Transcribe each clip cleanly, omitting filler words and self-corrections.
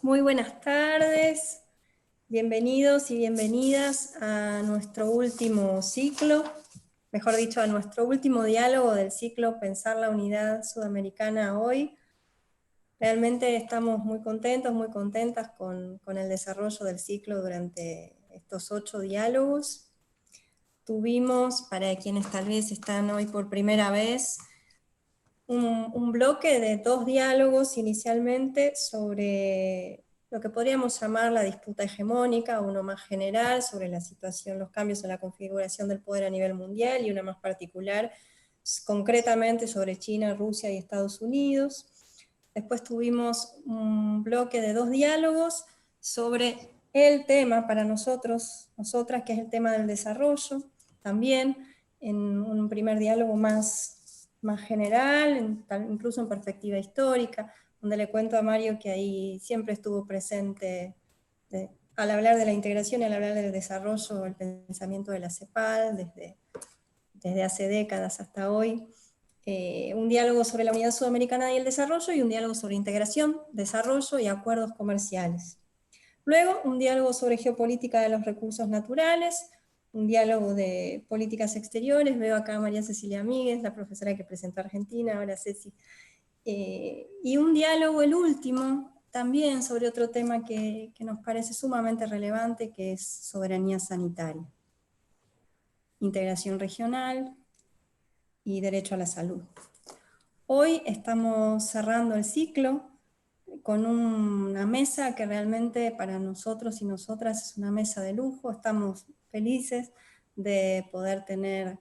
muy buenas tardes, bienvenidos y bienvenidas a nuestro último ciclo, mejor dicho, a nuestro último diálogo del ciclo Pensar la Unidad Sudamericana hoy. Realmente estamos muy contentos, muy contentas con el desarrollo del ciclo durante estos 8 diálogos. Tuvimos, para quienes tal vez están hoy por primera vez, un bloque de 2 diálogos inicialmente sobre lo que podríamos llamar la disputa hegemónica, uno más general sobre la situación, los cambios en la configuración del poder a nivel mundial, y una más particular, concretamente sobre China, Rusia y Estados Unidos. Después tuvimos un bloque de 2 diálogos sobre el tema para nosotros, nosotras, que es el tema del desarrollo, también en un primer diálogo más general, incluso en perspectiva histórica, donde le cuento a Mario que ahí siempre estuvo presente, al hablar de la integración y al hablar del desarrollo, el pensamiento de la CEPAL, desde hace décadas hasta hoy. Un diálogo sobre la unidad sudamericana y el desarrollo, y un diálogo sobre integración, desarrollo y acuerdos comerciales. Luego, un diálogo sobre geopolítica de los recursos naturales, un diálogo de políticas exteriores. Veo acá a María Cecilia Míguez, la profesora que presentó Argentina, ahora Ceci. Y un diálogo, el último, también sobre otro tema que nos parece sumamente relevante, que es soberanía sanitaria, integración regional y derecho a la salud. Hoy estamos cerrando el ciclo con una mesa que realmente para nosotros y nosotras es una mesa de lujo. Estamos felices de poder tener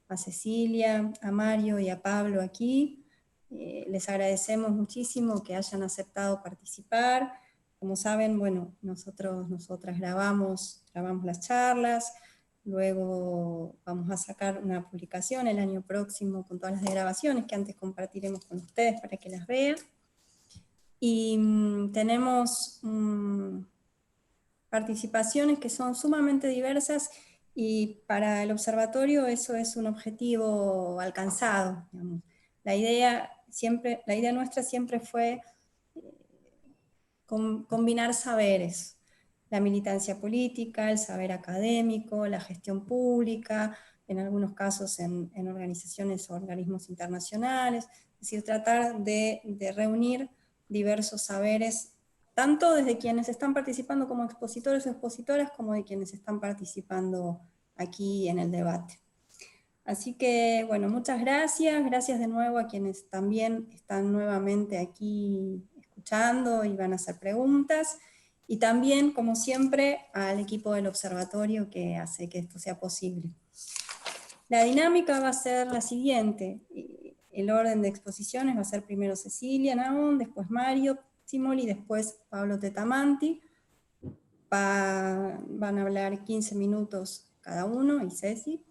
a Cecilia, a Mario y a Pablo aquí. Les agradecemos muchísimo que hayan aceptado participar. Como saben, bueno, nosotras grabamos las charlas, luego vamos a sacar una publicación el año próximo con todas las grabaciones que antes compartiremos con ustedes para que las vean. Y tenemos participaciones que son sumamente diversas, y para el observatorio eso es un objetivo alcanzado, digamos. La idea nuestra siempre fue combinar saberes, la militancia política, el saber académico, la gestión pública, en algunos casos en organizaciones o organismos internacionales, es decir, tratar de reunir diversos saberes, tanto desde quienes están participando como expositores o expositoras, como de quienes están participando aquí en el debate. Así que, bueno, muchas gracias. Gracias de nuevo a quienes también están nuevamente aquí escuchando y van a hacer preguntas. Y también, como siempre, al equipo del observatorio que hace que esto sea posible. La dinámica va a ser la siguiente. El orden de exposiciones va a ser primero Cecilia Naón, después Mario Simoli, después Pablo Tetamanti. Van a hablar 15 minutos cada uno, y Ceci.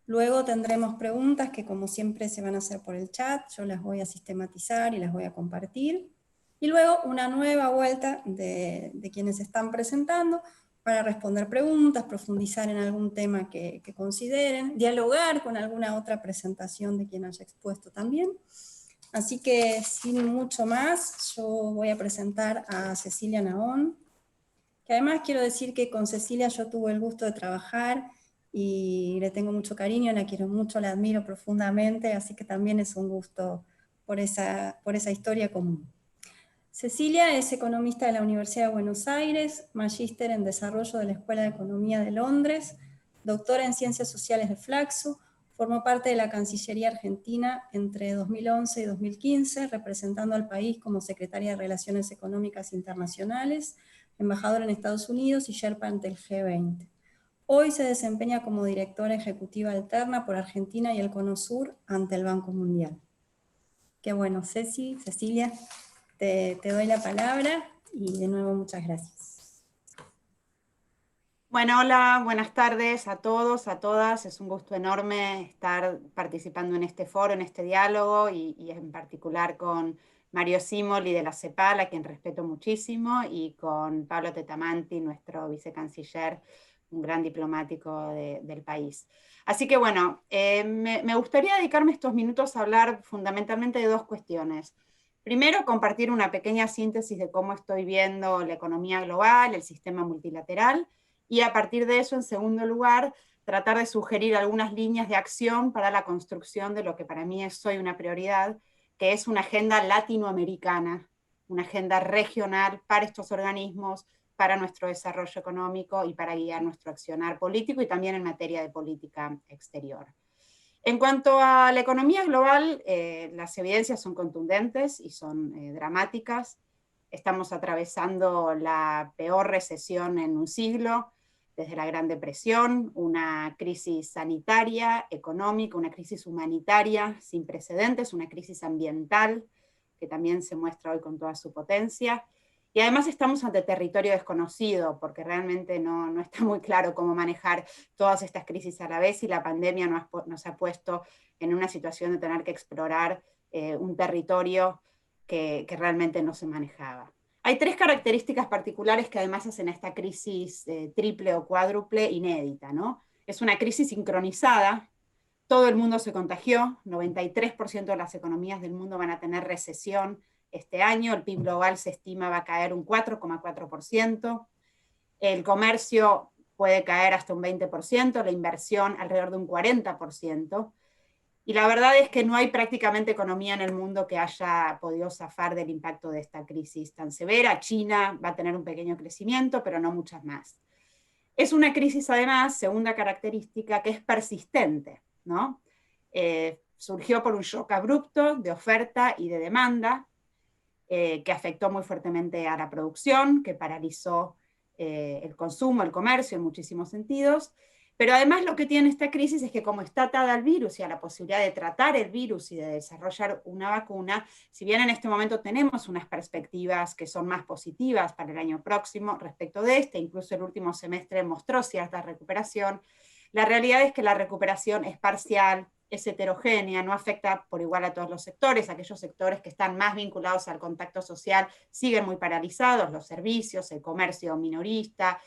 Luego tendremos preguntas que, como siempre, se van a hacer por el chat. Yo las voy a sistematizar y las voy a compartir. Y luego una nueva vuelta de quienes están presentando para responder preguntas, profundizar en algún tema que consideren, dialogar con alguna otra presentación de quien haya expuesto también. Así que, sin mucho más, yo voy a presentar a Cecilia Naón, que además quiero decir que con Cecilia yo tuve el gusto de trabajar y le tengo mucho cariño, la quiero mucho, la admiro profundamente, así que también es un gusto por esa historia común. Cecilia es economista de la Universidad de Buenos Aires, magíster en desarrollo de la Escuela de Economía de Londres, doctora en Ciencias Sociales de Flaxo, formó parte de la Cancillería Argentina entre 2011 y 2015, representando al país como secretaria de Relaciones Económicas Internacionales, embajadora en Estados Unidos y Sherpa ante el G20. Hoy se desempeña como directora ejecutiva alterna por Argentina y el Cono Sur ante el Banco Mundial. Qué bueno, Cecilia, te doy la palabra y de nuevo muchas gracias. Bueno, hola, buenas tardes a todos, a todas. Es un gusto enorme estar participando en este foro, en este diálogo, y en particular con Mario Simoli de la CEPAL, a quien respeto muchísimo, y con Pablo Tetamanti, nuestro vicecanciller, un gran diplomático del país. Así que bueno, me gustaría dedicarme estos minutos a hablar fundamentalmente de dos cuestiones. Primero, compartir una pequeña síntesis de cómo estoy viendo la economía global, el sistema multilateral, y a partir de eso, en segundo lugar, tratar de sugerir algunas líneas de acción para la construcción de lo que para mí es hoy una prioridad, que es una agenda latinoamericana, una agenda regional para estos organismos, para nuestro desarrollo económico y para guiar nuestro accionar político y también en materia de política exterior. En cuanto a la economía global, las evidencias son contundentes y son dramáticas. Estamos atravesando la peor recesión en un siglo, desde la Gran Depresión, una crisis sanitaria, económica, una crisis humanitaria sin precedentes, una crisis ambiental que también se muestra hoy con toda su potencia. Y además estamos ante territorio desconocido, porque realmente no está muy claro cómo manejar todas estas crisis a la vez, y la pandemia nos ha puesto en una situación de tener que explorar un territorio que realmente no se manejaba. Hay tres características particulares que además hacen esta crisis triple o cuádruple inédita, ¿no? Es una crisis sincronizada, todo el mundo se contagió, 93% de las economías del mundo van a tener recesión este año, el PIB global se estima va a caer un 4,4%, el comercio puede caer hasta un 20%, la inversión alrededor de un 40%, y la verdad es que no hay prácticamente economía en el mundo que haya podido zafar del impacto de esta crisis tan severa. China va a tener un pequeño crecimiento, pero no muchas más. Es una crisis, además, segunda característica, que es persistente, ¿no? Surgió por un shock abrupto de oferta y de demanda, que afectó muy fuertemente a la producción, que paralizó el consumo, el comercio en muchísimos sentidos. Pero además lo que tiene esta crisis es que, como está atada al virus y a la posibilidad de tratar el virus y de desarrollar una vacuna, si bien en este momento tenemos unas perspectivas que son más positivas para el año próximo respecto de este, incluso el último semestre mostró cierta recuperación, la realidad es que la recuperación es parcial, es heterogénea, no afecta por igual a todos los sectores. Aquellos sectores que están más vinculados al contacto social siguen muy paralizados, los servicios, el comercio minorista,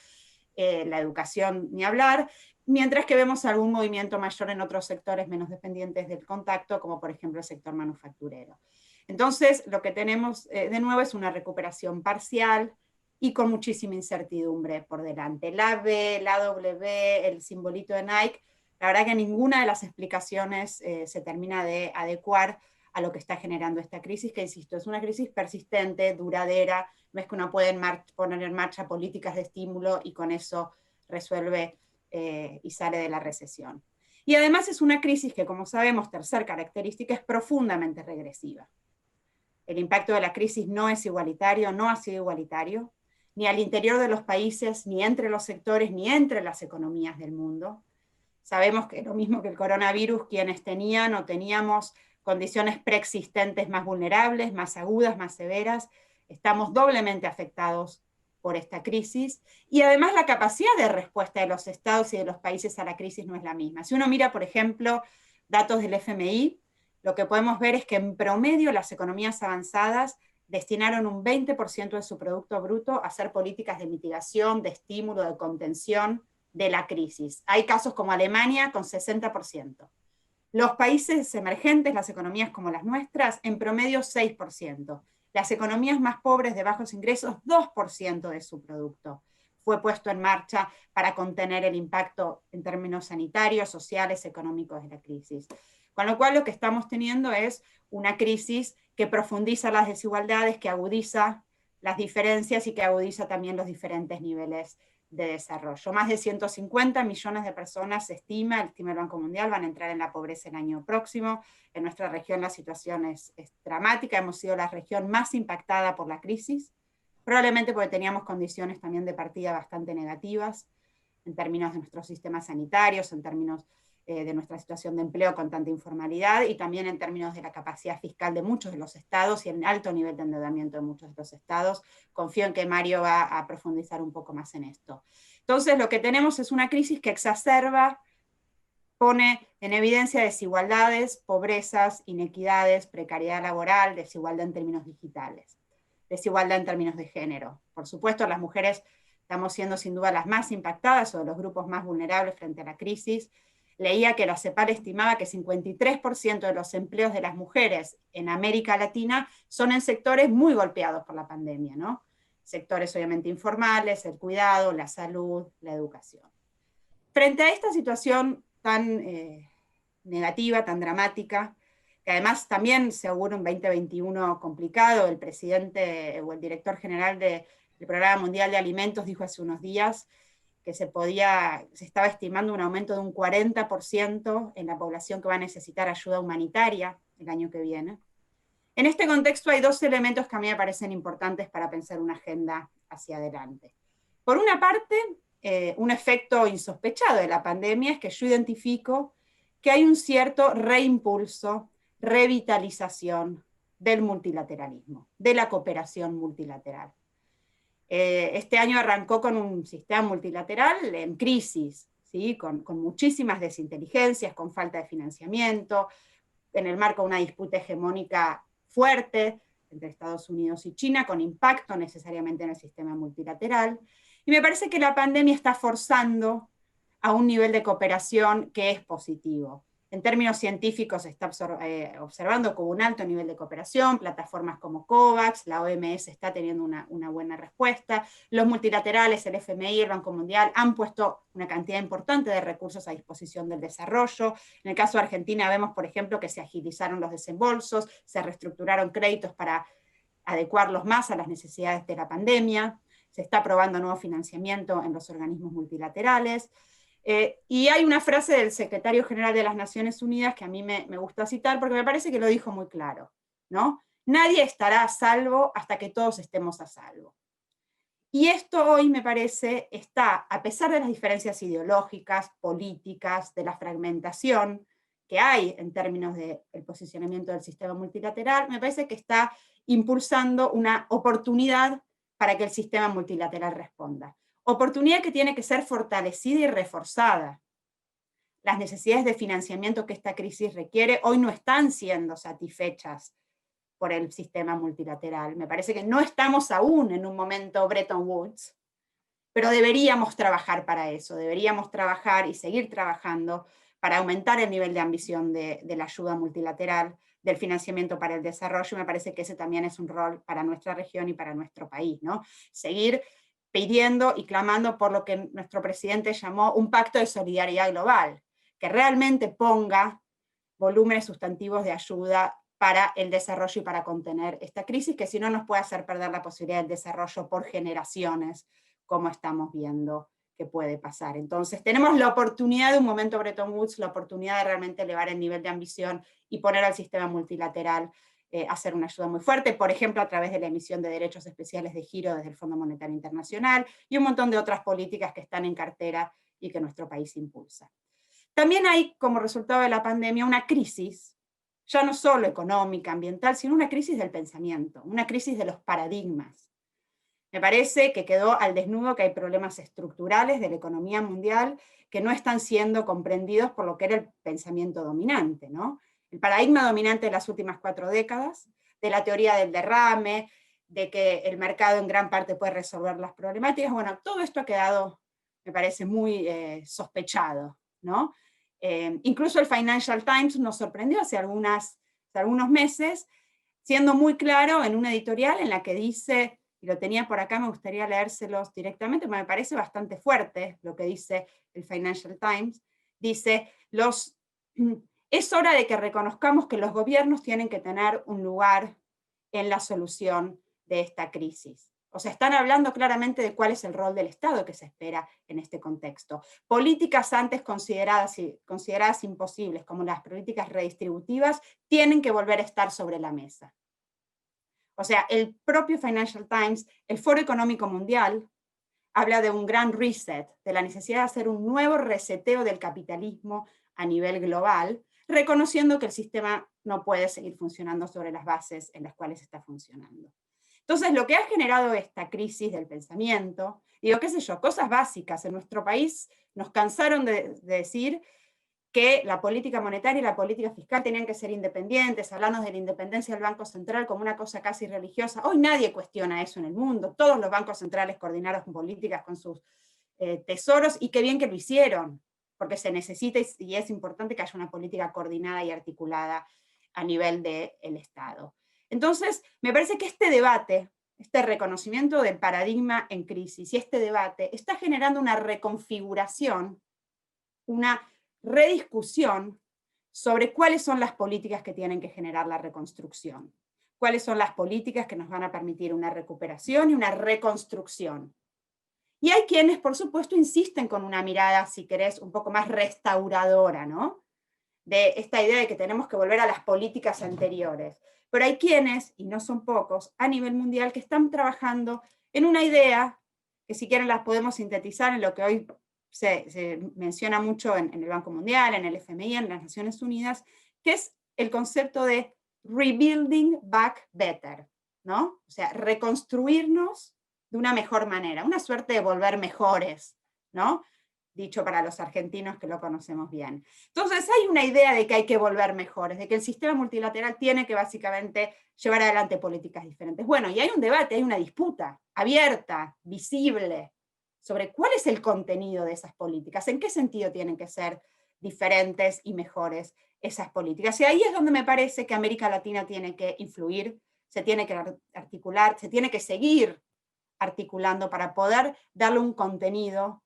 la educación, ni hablar, mientras que vemos algún movimiento mayor en otros sectores menos dependientes del contacto, como por ejemplo el sector manufacturero. Entonces, lo que tenemos de nuevo es una recuperación parcial y con muchísima incertidumbre por delante. La B, la W, el simbolito de Nike, la verdad que ninguna de las explicaciones se termina de adecuar a lo que está generando esta crisis, que insisto, es una crisis persistente, duradera, no es que uno puede poner en marcha políticas de estímulo y con eso resuelve y sale de la recesión. Y además es una crisis que, como sabemos, tercer característica, es profundamente regresiva. El impacto de la crisis no es igualitario, no ha sido igualitario, ni al interior de los países, ni entre los sectores, ni entre las economías del mundo. Sabemos que lo mismo que el coronavirus, quienes tenían o teníamos condiciones preexistentes más vulnerables, más agudas, más severas, estamos doblemente afectados por esta crisis, y además la capacidad de respuesta de los estados y de los países a la crisis no es la misma. Si uno mira, por ejemplo, datos del FMI, lo que podemos ver es que en promedio las economías avanzadas destinaron un 20% de su Producto Bruto a hacer políticas de mitigación, de estímulo, de contención de la crisis. Hay casos como Alemania con 60%. Los países emergentes, las economías como las nuestras, en promedio 6%. Las economías más pobres de bajos ingresos, 2% de su producto fue puesto en marcha para contener el impacto en términos sanitarios, sociales, económicos de la crisis. Con lo cual lo que estamos teniendo es una crisis que profundiza las desigualdades, que agudiza las diferencias y que agudiza también los diferentes niveles de desarrollo. Más de 150 millones de personas se estima el Banco Mundial, van a entrar en la pobreza el año próximo. En nuestra región la situación es dramática, hemos sido la región más impactada por la crisis, probablemente porque teníamos condiciones también de partida bastante negativas en términos de nuestros sistemas sanitarios, en términos de nuestra situación de empleo con tanta informalidad, y también en términos de la capacidad fiscal de muchos de los estados y el alto nivel de endeudamiento de muchos de los estados. Confío en que Mario va a profundizar un poco más en esto. Entonces, lo que tenemos es una crisis que exacerba, pone en evidencia desigualdades, pobrezas, inequidades, precariedad laboral, desigualdad en términos digitales, desigualdad en términos de género. Por supuesto, las mujeres estamos siendo sin duda las más impactadas o de los grupos más vulnerables frente a la crisis. leía que la CEPAL estimaba que 53% de los empleos de las mujeres en América Latina son en sectores muy golpeados por la pandemia, ¿no? Sectores obviamente informales, el cuidado, la salud, la educación. Frente a esta situación tan negativa, tan dramática, que además también se augura un 2021 complicado, el presidente o el director general del Programa Mundial de Alimentos dijo hace unos días que se estaba estimando un aumento de un 40% en la población que va a necesitar ayuda humanitaria el año que viene. En este contexto hay dos elementos que a mí me parecen importantes para pensar una agenda hacia adelante. Por una parte, un efecto insospechado de la pandemia es que yo identifico que hay un cierto reimpulso, revitalización del multilateralismo, de la cooperación multilateral. Este año arrancó con un sistema multilateral en crisis, ¿sí? con muchísimas desinteligencias, con falta de financiamiento, en el marco de una disputa hegemónica fuerte entre Estados Unidos y China, con impacto necesariamente en el sistema multilateral. Y me parece que la pandemia está forzando a un nivel de cooperación que es positivo. En términos científicos se está observando como un alto nivel de cooperación, plataformas como COVAX, la OMS está teniendo una buena respuesta, los multilaterales, el FMI, el Banco Mundial han puesto una cantidad importante de recursos a disposición del desarrollo. En el caso de Argentina vemos, por ejemplo, que se agilizaron los desembolsos, se reestructuraron créditos para adecuarlos más a las necesidades de la pandemia, se está aprobando nuevo financiamiento en los organismos multilaterales. Y hay una frase del secretario general de las Naciones Unidas que a mí me gusta citar porque me parece que lo dijo muy claro, ¿no? Nadie estará a salvo hasta que todos estemos a salvo. Y esto hoy me parece está, a pesar de las diferencias ideológicas, políticas, de la fragmentación que hay en términos del posicionamiento del sistema multilateral, me parece que está impulsando una oportunidad para que el sistema multilateral responda. Oportunidad que tiene que ser fortalecida y reforzada. Las necesidades de financiamiento que esta crisis requiere hoy no están siendo satisfechas por el sistema multilateral. Me parece que no estamos aún en un momento Bretton Woods, pero deberíamos trabajar para eso, deberíamos trabajar y seguir trabajando para aumentar el nivel de ambición de la ayuda multilateral, del financiamiento para el desarrollo. Me parece que ese también es un rol para nuestra región y para nuestro país, ¿no? Seguir pidiendo y clamando por lo que nuestro presidente llamó un pacto de solidaridad global, que realmente ponga volúmenes sustantivos de ayuda para el desarrollo y para contener esta crisis, que si no nos puede hacer perder la posibilidad del desarrollo por generaciones, como estamos viendo que puede pasar. Entonces tenemos la oportunidad de un momento Bretton Woods, la oportunidad de realmente elevar el nivel de ambición y poner al sistema multilateral a hacer una ayuda muy fuerte, por ejemplo, a través de la emisión de derechos especiales de giro desde el Fondo Monetario Internacional y un montón de otras políticas que están en cartera y que nuestro país impulsa. También hay, como resultado de la pandemia, una crisis, ya no solo económica, ambiental, sino una crisis del pensamiento, una crisis de los paradigmas. Me parece que quedó al desnudo que hay problemas estructurales de la economía mundial que no están siendo comprendidos por lo que era el pensamiento dominante, ¿no? El paradigma dominante de las últimas 4 décadas, de la teoría del derrame, de que el mercado en gran parte puede resolver las problemáticas. Bueno, todo esto ha quedado, me parece, muy sospechado, ¿no? Incluso el Financial Times nos sorprendió hace algunos meses, siendo muy claro en una editorial en la que dice, y lo tenía por acá, me gustaría leérselos directamente, porque me parece bastante fuerte lo que dice el Financial Times, dice, es hora de que reconozcamos que los gobiernos tienen que tener un lugar en la solución de esta crisis. O sea, están hablando claramente de cuál es el rol del Estado que se espera en este contexto. Políticas antes consideradas imposibles, como las políticas redistributivas, tienen que volver a estar sobre la mesa. O sea, el propio Financial Times, el Foro Económico Mundial, habla de un gran reset, de la necesidad de hacer un nuevo reseteo del capitalismo a nivel global, reconociendo que el sistema no puede seguir funcionando sobre las bases en las cuales está funcionando. Entonces, lo que ha generado esta crisis del pensamiento, digo, qué sé yo, cosas básicas. En nuestro país nos cansaron de decir que la política monetaria y la política fiscal tenían que ser independientes, hablamos de la independencia del Banco Central como una cosa casi religiosa. Hoy nadie cuestiona eso en el mundo, todos los bancos centrales coordinaron políticas con sus tesoros, y qué bien que lo hicieron, porque se necesita y es importante que haya una política coordinada y articulada a nivel del Estado. Entonces, me parece que este debate, este reconocimiento del paradigma en crisis y este debate está generando una reconfiguración, una rediscusión sobre cuáles son las políticas que tienen que generar la reconstrucción, cuáles son las políticas que nos van a permitir una recuperación y una reconstrucción. Y hay quienes, por supuesto, insisten con una mirada, si querés, un poco más restauradora, ¿no? De esta idea de que tenemos que volver a las políticas anteriores. Pero hay quienes, y no son pocos, a nivel mundial, que están trabajando en una idea, que si quieren las podemos sintetizar en lo que hoy se menciona mucho en el Banco Mundial, en el FMI, en las Naciones Unidas, que es el concepto de rebuilding back better, ¿no? O sea, reconstruirnos de una mejor manera, una suerte de volver mejores, ¿no? Dicho para los argentinos que lo conocemos bien. Entonces hay una idea de que hay que volver mejores, de que el sistema multilateral tiene que básicamente llevar adelante políticas diferentes. Bueno, y hay un debate, hay una disputa abierta, visible, sobre cuál es el contenido de esas políticas, en qué sentido tienen que ser diferentes y mejores esas políticas. Y ahí es donde me parece que América Latina tiene que influir, se tiene que articular, se tiene que seguir articulando para poder darle un contenido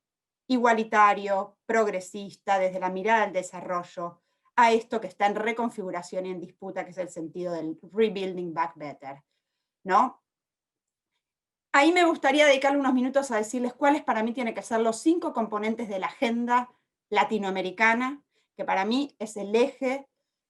igualitario, progresista, desde la mirada del desarrollo, a esto que está en reconfiguración y en disputa, que es el sentido del rebuilding back better, ¿no? Ahí me gustaría dedicarle unos minutos a decirles cuáles para mí tienen que ser los 5 componentes de la agenda latinoamericana, que para mí es el eje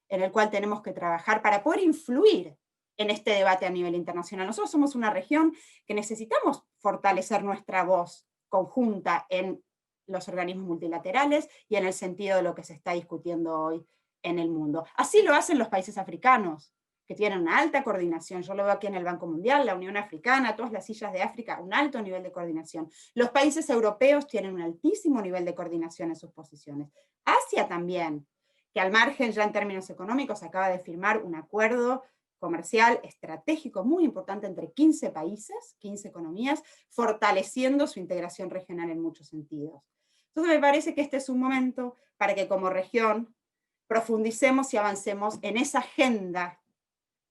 en el cual tenemos que trabajar para poder influir en este debate a nivel internacional. Nosotros somos una región que necesitamos fortalecer nuestra voz conjunta en los organismos multilaterales y en el sentido de lo que se está discutiendo hoy en el mundo. Así lo hacen los países africanos, que tienen una alta coordinación. Yo lo veo aquí en el Banco Mundial, la Unión Africana, todas las sillas de África, un alto nivel de coordinación. Los países europeos tienen un altísimo nivel de coordinación en sus posiciones. Asia también, que al margen ya en términos económicos acaba de firmar un acuerdo comercial estratégico muy importante entre 15 países, 15 economías, fortaleciendo su integración regional en muchos sentidos. Entonces me parece que este es un momento para que como región profundicemos y avancemos en esa agenda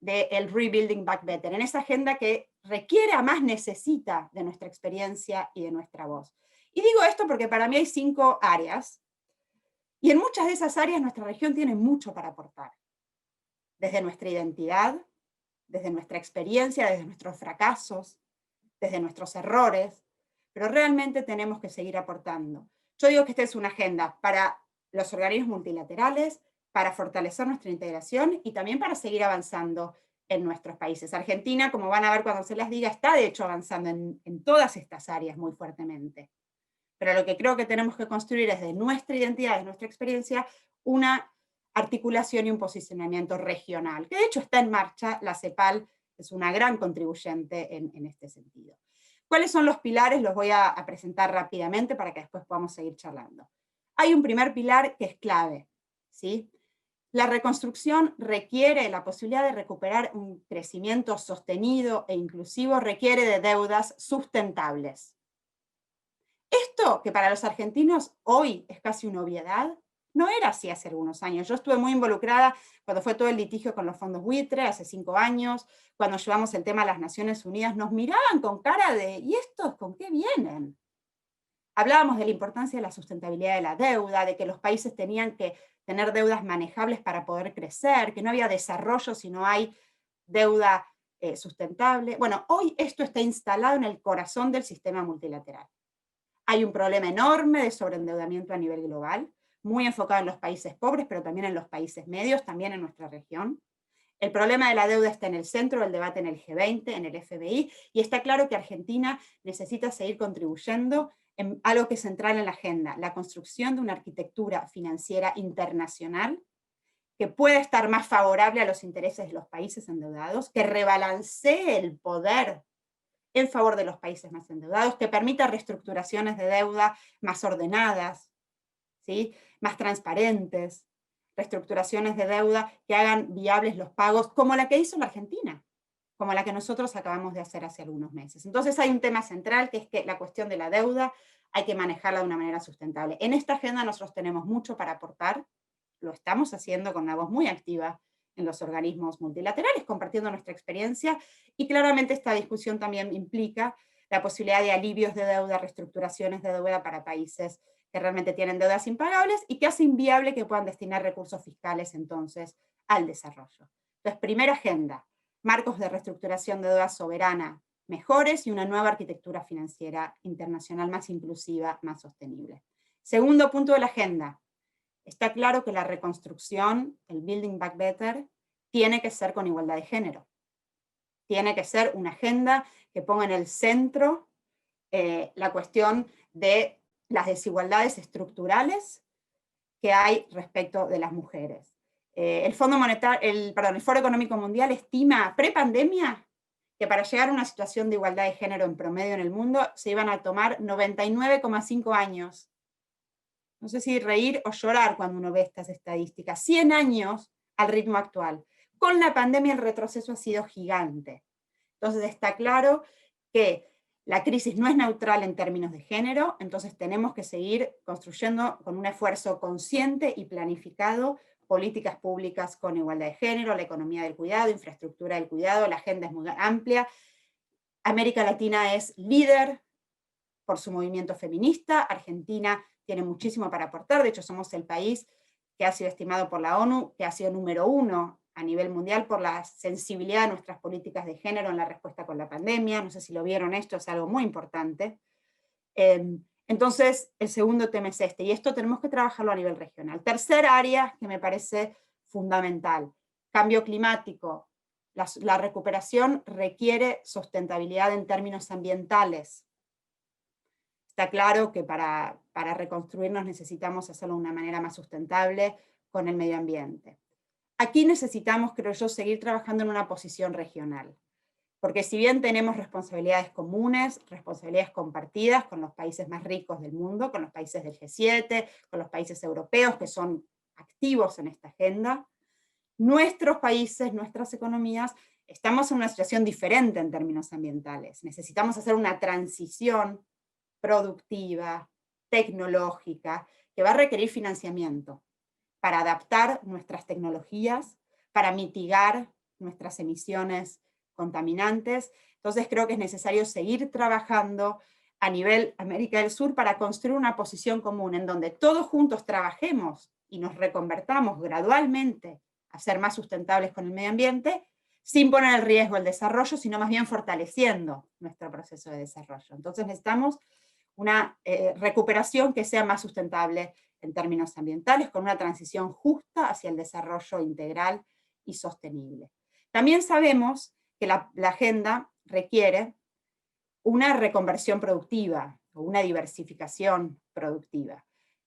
del rebuilding back better, en esa agenda que requiere, a más necesita de nuestra experiencia y de nuestra voz. Y digo esto porque para mí hay 5 áreas, y en muchas de esas áreas nuestra región tiene mucho para aportar. Desde nuestra identidad, desde nuestra experiencia, desde nuestros fracasos, desde nuestros errores, pero realmente tenemos que seguir aportando. Yo digo que esta es una agenda para los organismos multilaterales, para fortalecer nuestra integración y también para seguir avanzando en nuestros países. Argentina, como van a ver cuando se les diga, está de hecho avanzando en todas estas áreas muy fuertemente. Pero lo que creo que tenemos que construir es de nuestra identidad, de nuestra experiencia, una articulación y un posicionamiento regional, que de hecho está en marcha. La CEPAL es una gran contribuyente en este sentido. ¿Cuáles son los pilares? Los voy a presentar rápidamente para que después podamos seguir charlando. Hay un primer pilar que es clave, ¿sí? La reconstrucción requiere la posibilidad de recuperar un crecimiento sostenido e inclusivo, requiere de deudas sustentables. Esto, que para los argentinos hoy es casi una obviedad, no era así hace algunos años. Yo estuve muy involucrada cuando fue todo el litigio con los fondos buitre, hace 5 años, cuando llevamos el tema a las Naciones Unidas, nos miraban con cara de, ¿y estos con qué vienen? Hablábamos de la importancia de la sustentabilidad de la deuda, de que los países tenían que tener deudas manejables para poder crecer, que no había desarrollo si no hay deuda sustentable. Bueno, hoy esto está instalado en el corazón del sistema multilateral. Hay un problema enorme de sobreendeudamiento a nivel global, muy enfocado en los países pobres, pero también en los países medios, también en nuestra región. El problema de la deuda está en el centro del debate en el G20, en el FMI, y está claro que Argentina necesita seguir contribuyendo en algo que es central en la agenda, la construcción de una arquitectura financiera internacional que pueda estar más favorable a los intereses de los países endeudados, que rebalancee el poder en favor de los países más endeudados, que permita reestructuraciones de deuda más ordenadas, ¿sí? Más transparentes, reestructuraciones de deuda que hagan viables los pagos, como la que hizo la Argentina. como la que nosotros acabamos de hacer hace algunos meses. Entonces hay un tema central, que es que la cuestión de la deuda hay que manejarla de una manera sustentable. En esta agenda nosotros tenemos mucho para aportar, lo estamos haciendo con una voz muy activa en los organismos multilaterales, compartiendo nuestra experiencia, y claramente esta discusión también implica la posibilidad de alivios de deuda, reestructuraciones de deuda para países que realmente tienen deudas impagables y que hace inviable que puedan destinar recursos fiscales entonces al desarrollo. Entonces, primera agenda, marcos de reestructuración de deuda soberana mejores y una nueva arquitectura financiera internacional más inclusiva, más sostenible. Segundo punto de la agenda, está claro que la reconstrucción, el Building Back Better, tiene que ser con igualdad de género. Tiene que ser una agenda que ponga en el centro la cuestión de las desigualdades estructurales que hay respecto de las mujeres. El Foro Económico Mundial estima prepandemia que para llegar a una situación de igualdad de género en promedio en el mundo se iban a tomar 99,5 años. No sé si reír o llorar cuando uno ve estas estadísticas. 100 años al ritmo actual. Con la pandemia el retroceso ha sido gigante. Entonces está claro que la crisis no es neutral en términos de género, entonces tenemos que seguir construyendo con un esfuerzo consciente y planificado políticas públicas con igualdad de género, la economía del cuidado, infraestructura del cuidado, la agenda es muy amplia. América Latina es líder por su movimiento feminista, Argentina tiene muchísimo para aportar, de hecho somos el país que ha sido estimado por la ONU, que ha sido número 1 a nivel mundial por la sensibilidad de nuestras políticas de género en la respuesta con la pandemia. No sé si lo vieron, esto es algo muy importante. Entonces, el segundo tema es este, y esto tenemos que trabajarlo a nivel regional. Tercer área que me parece fundamental, cambio climático. La recuperación requiere sustentabilidad en términos ambientales. Está claro que para reconstruirnos necesitamos hacerlo de una manera más sustentable con el medio ambiente. Aquí necesitamos, creo yo, seguir trabajando en una posición regional, porque si bien tenemos responsabilidades comunes, responsabilidades compartidas con los países más ricos del mundo, con los países del G7, con los países europeos que son activos en esta agenda, nuestros países, nuestras economías, estamos en una situación diferente en términos ambientales. Necesitamos hacer una transición productiva, tecnológica, que va a requerir financiamiento para adaptar nuestras tecnologías, para mitigar nuestras emisiones contaminantes. Entonces creo que es necesario seguir trabajando a nivel América del Sur para construir una posición común en donde todos juntos trabajemos y nos reconvertamos gradualmente a ser más sustentables con el medio ambiente, sin poner en riesgo el desarrollo, sino más bien fortaleciendo nuestro proceso de desarrollo. Entonces necesitamos una recuperación que sea más sustentable en términos ambientales, con una transición justa hacia el desarrollo integral y sostenible. También sabemos que la agenda requiere una reconversión productiva o una diversificación productiva.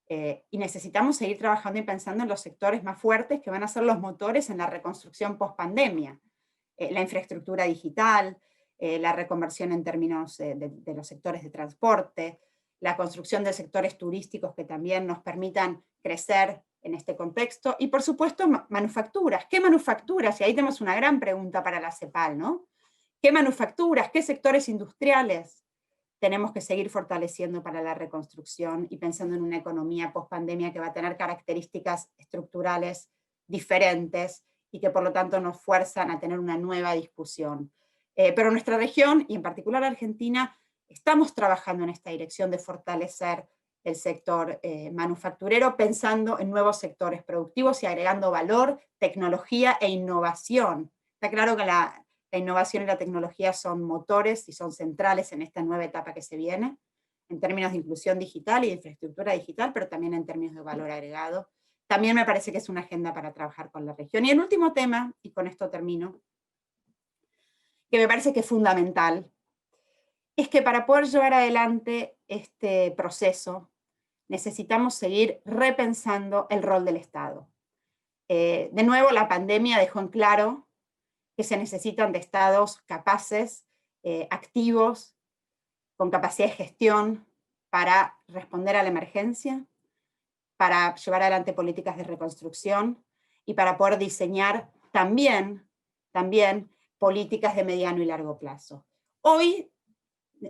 Y necesitamos seguir trabajando y pensando en los sectores más fuertes que van a ser los motores en la reconstrucción post-pandemia. La infraestructura digital, la reconversión en términos de los sectores de transporte, la construcción de sectores turísticos que también nos permitan crecer en este contexto, y por supuesto manufacturas. ¿Qué manufacturas? Y ahí tenemos una gran pregunta para la CEPAL, ¿no? ¿Qué manufacturas, qué sectores industriales tenemos que seguir fortaleciendo para la reconstrucción y pensando en una economía post-pandemia que va a tener características estructurales diferentes y que por lo tanto nos fuerzan a tener una nueva discusión? Pero nuestra región, y en particular Argentina, estamos trabajando en esta dirección de fortalecer el sector manufacturero, pensando en nuevos sectores productivos y agregando valor, tecnología e innovación. Está claro que la innovación y la tecnología son motores y son centrales en esta nueva etapa que se viene, en términos de inclusión digital y de infraestructura digital, pero también en términos de valor agregado. También me parece que es una agenda para trabajar con la región. Y el último tema, y con esto termino, que me parece que es fundamental, es que para poder llevar adelante este proceso necesitamos seguir repensando el rol del Estado. De nuevo, la pandemia dejó en claro que se necesitan de estados capaces, activos, con capacidad de gestión para responder a la emergencia, para llevar adelante políticas de reconstrucción y para poder diseñar también políticas de mediano y largo plazo. Hoy,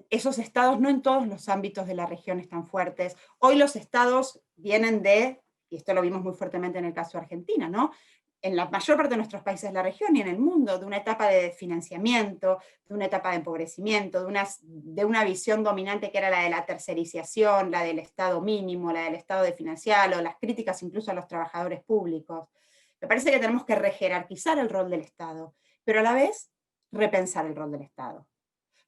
esos estados no en todos los ámbitos de la región están fuertes. Hoy los estados vienen de, y esto lo vimos muy fuertemente en el caso de Argentina, ¿no? En la mayor parte de nuestros países de la región y en el mundo, de una etapa de financiamiento, de una etapa de empobrecimiento, de una visión dominante que era la de la tercerización, la del Estado mínimo, la del Estado de financiar, o las críticas incluso a los trabajadores públicos. Me parece que tenemos que rejerarquizar el rol del Estado, pero a la vez repensar el rol del Estado.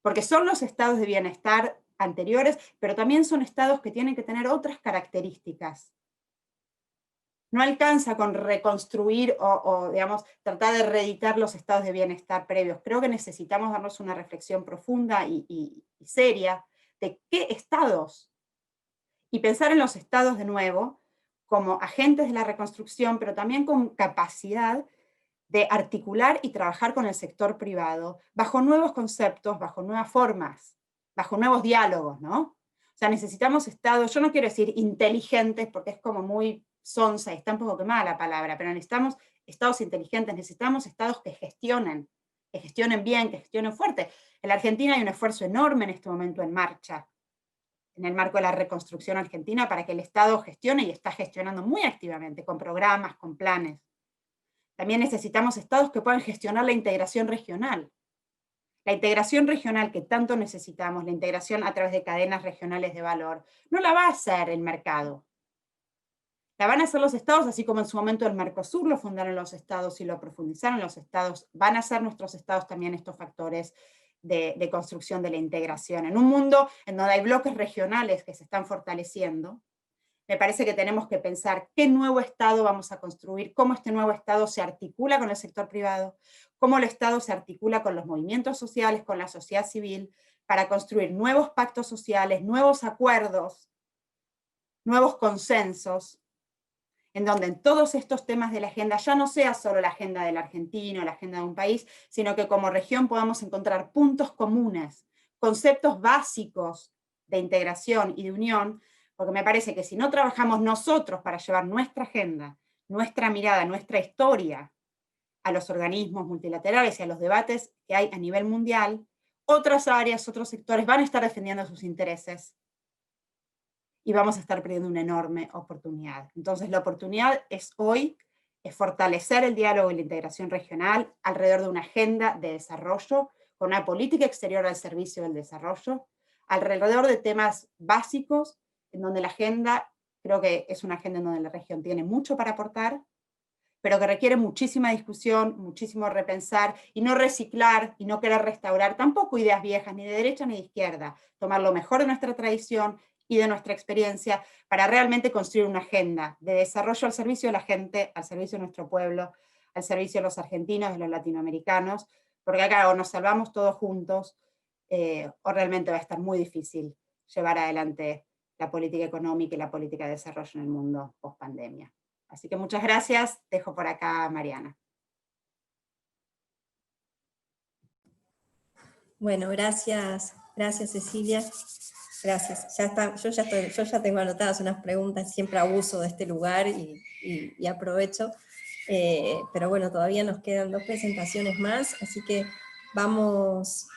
Porque son los estados de bienestar anteriores, pero también son estados que tienen que tener otras características. No alcanza con reconstruir digamos, tratar de reeditar los estados de bienestar previos. Creo que necesitamos darnos una reflexión profunda y seria de qué estados, y pensar en los estados de nuevo como agentes de la reconstrucción, pero también con capacidad de articular y trabajar con el sector privado bajo nuevos conceptos, bajo nuevas formas, bajo nuevos diálogos, ¿no? O sea, necesitamos estados, yo no quiero decir inteligentes, porque es como muy sonsa, y está un poco quemada la palabra, pero necesitamos estados inteligentes, necesitamos estados que gestionen bien, que gestionen fuerte. En la Argentina hay un esfuerzo enorme en este momento en marcha, en el marco de la reconstrucción argentina, para que el Estado gestione, y está gestionando muy activamente, con programas, con planes. También necesitamos estados que puedan gestionar la integración regional. La integración regional que tanto necesitamos, la integración a través de cadenas regionales de valor, no la va a hacer el mercado. La van a hacer los estados, así como en su momento el Mercosur lo fundaron los estados y lo profundizaron los estados. Van a ser nuestros estados también estos factores de construcción de la integración. En un mundo en donde hay bloques regionales que se están fortaleciendo, me parece que tenemos que pensar qué nuevo Estado vamos a construir, cómo este nuevo Estado se articula con el sector privado, cómo el Estado se articula con los movimientos sociales, con la sociedad civil, para construir nuevos pactos sociales, nuevos acuerdos, nuevos consensos, en donde en todos estos temas de la agenda ya no sea solo la agenda del argentino, la agenda de un país, sino que como región podamos encontrar puntos comunes, conceptos básicos de integración y de unión, porque me parece que si no trabajamos nosotros para llevar nuestra agenda, nuestra mirada, nuestra historia a los organismos multilaterales y a los debates que hay a nivel mundial, otras áreas, otros sectores van a estar defendiendo sus intereses y vamos a estar perdiendo una enorme oportunidad. Entonces la oportunidad es hoy, es fortalecer el diálogo y la integración regional alrededor de una agenda de desarrollo, con una política exterior al servicio del desarrollo, alrededor de temas básicos, en donde la agenda, creo que es una agenda en donde la región tiene mucho para aportar, pero que requiere muchísima discusión, muchísimo repensar, y no reciclar, y no querer restaurar tampoco ideas viejas, ni de derecha ni de izquierda, tomar lo mejor de nuestra tradición y de nuestra experiencia para realmente construir una agenda de desarrollo al servicio de la gente, al servicio de nuestro pueblo, al servicio de los argentinos, de los latinoamericanos, porque acá o nos salvamos todos juntos, o realmente va a estar muy difícil llevar adelante la política económica y la política de desarrollo en el mundo post pandemia. Así que muchas gracias, dejo por acá a Mariana. Bueno, gracias Cecilia. Gracias. Ya está, yo ya tengo anotadas unas preguntas, siempre abuso de este lugar y aprovecho. Pero bueno, todavía nos quedan 2 presentaciones más, así que vamos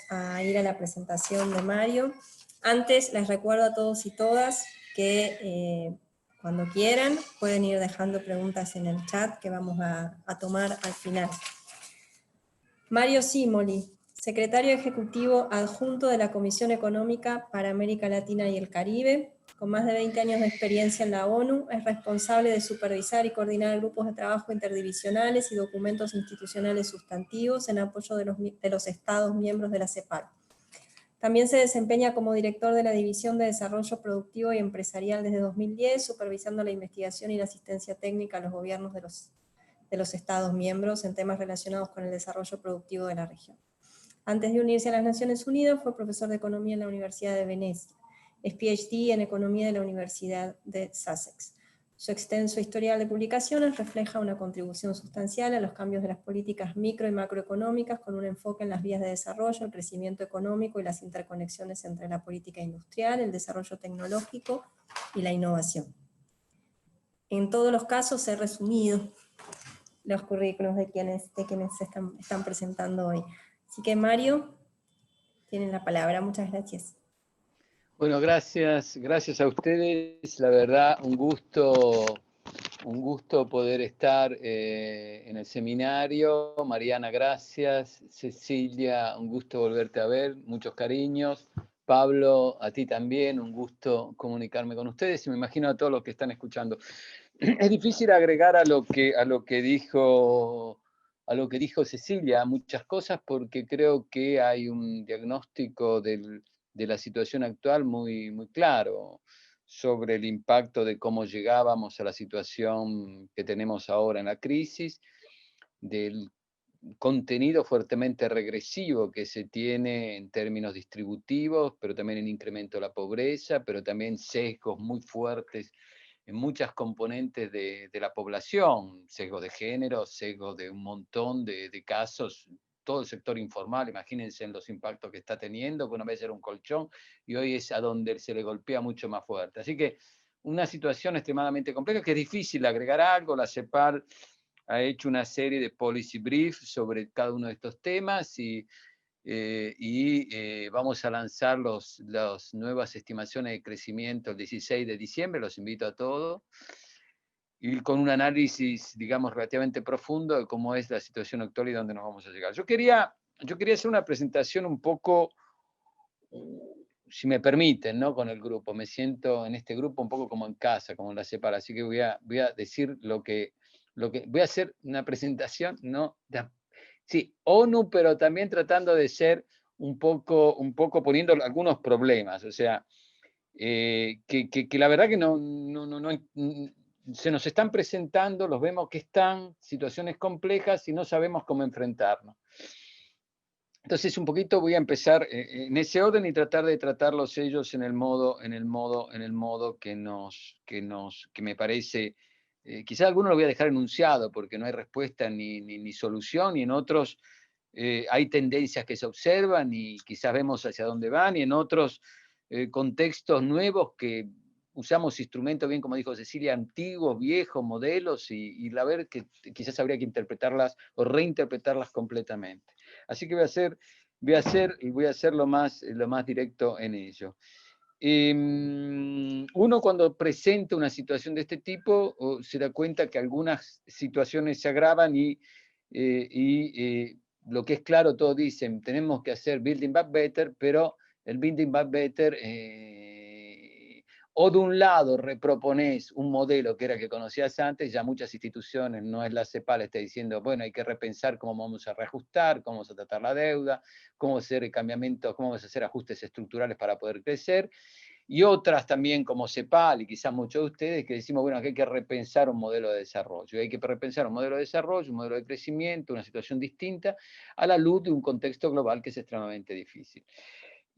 a ir a la presentación de Mario. Antes les recuerdo a todos y todas que cuando quieran pueden ir dejando preguntas en el chat que vamos a tomar al final. Mario Cimoli, secretario ejecutivo adjunto de la Comisión Económica para América Latina y el Caribe, con más de 20 años de experiencia en la ONU, es responsable de supervisar y coordinar grupos de trabajo interdivisionales y documentos institucionales sustantivos en apoyo de los Estados miembros de la CEPAL. También se desempeña como director de la División de Desarrollo Productivo y Empresarial desde 2010, supervisando la investigación y la asistencia técnica a los gobiernos de los Estados miembros en temas relacionados con el desarrollo productivo de la región. Antes de unirse a las Naciones Unidas, fue profesor de Economía en la Universidad de Venecia. Es PhD en Economía de la Universidad de Sussex. Su extenso historial de publicaciones refleja una contribución sustancial a los cambios de las políticas micro y macroeconómicas, con un enfoque en las vías de desarrollo, el crecimiento económico y las interconexiones entre la política industrial, el desarrollo tecnológico y la innovación. En todos los casos he resumido los currículos de quienes se están presentando hoy. Así que Mario, tienen la palabra, muchas gracias. Bueno, gracias a ustedes, la verdad, un gusto poder estar en el seminario. Mariana, gracias. Cecilia, un gusto volverte a ver, muchos cariños. Pablo, a ti también, un gusto comunicarme con ustedes y me imagino a todos los que están escuchando. Es difícil agregar a lo que dijo Cecilia muchas cosas porque creo que hay un diagnóstico de la situación actual muy, muy claro sobre el impacto de cómo llegábamos a la situación que tenemos ahora en la crisis, del contenido fuertemente regresivo que se tiene en términos distributivos, pero también en incremento de la pobreza, pero también sesgos muy fuertes en muchas componentes de la población, sesgos de género, sesgos de un montón de casos, todo el sector informal, imagínense en los impactos que está teniendo, que una vez era un colchón y hoy es a donde se le golpea mucho más fuerte. Así que una situación extremadamente compleja, que es difícil agregar algo. La CEPAL ha hecho una serie de policy briefs sobre cada uno de estos temas y vamos a lanzar las nuevas estimaciones de crecimiento el 16 de diciembre, los invito a todos, y con un análisis, digamos, relativamente profundo de cómo es la situación actual y dónde nos vamos a llegar. Yo quería hacer una presentación un poco, si me permiten, ¿no? Con el grupo. Me siento en este grupo un poco como en casa, como en la CEPAL, así que voy a decir voy a hacer una presentación, ¿no? Sí, ONU, pero también tratando de ser un poco poniendo algunos problemas, o sea, que la verdad que no, se nos están presentando, los vemos que están, situaciones complejas y no sabemos cómo enfrentarnos. Entonces, un poquito voy a empezar en ese orden y tratar de tratarlos ellos en el modo que me parece. Quizás algunos lo voy a dejar enunciado porque no hay respuesta ni solución, y en otros hay tendencias que se observan y quizás vemos hacia dónde van, y en otros contextos nuevos que usamos instrumentos, bien como dijo Cecilia, antiguos, viejos, modelos, y la ver que quizás habría que interpretarlas o reinterpretarlas completamente. Así que voy a ser lo más directo en ello. Uno cuando presenta una situación de este tipo se da cuenta que algunas situaciones se agravan y lo que es claro, todos dicen, tenemos que hacer Building Back Better, pero el Building Back Better, o de un lado reproponés un modelo que era que conocías antes, ya muchas instituciones, no es la CEPAL, está diciendo, bueno, hay que repensar cómo vamos a reajustar, cómo vamos a tratar la deuda, cómo hacer cambiamientos, cómo vamos a hacer ajustes estructurales para poder crecer, y otras también como CEPAL y quizás muchos de ustedes que decimos, bueno, que hay que repensar un modelo de desarrollo, hay que repensar un modelo de desarrollo, un modelo de crecimiento, una situación distinta a la luz de un contexto global que es extremadamente difícil.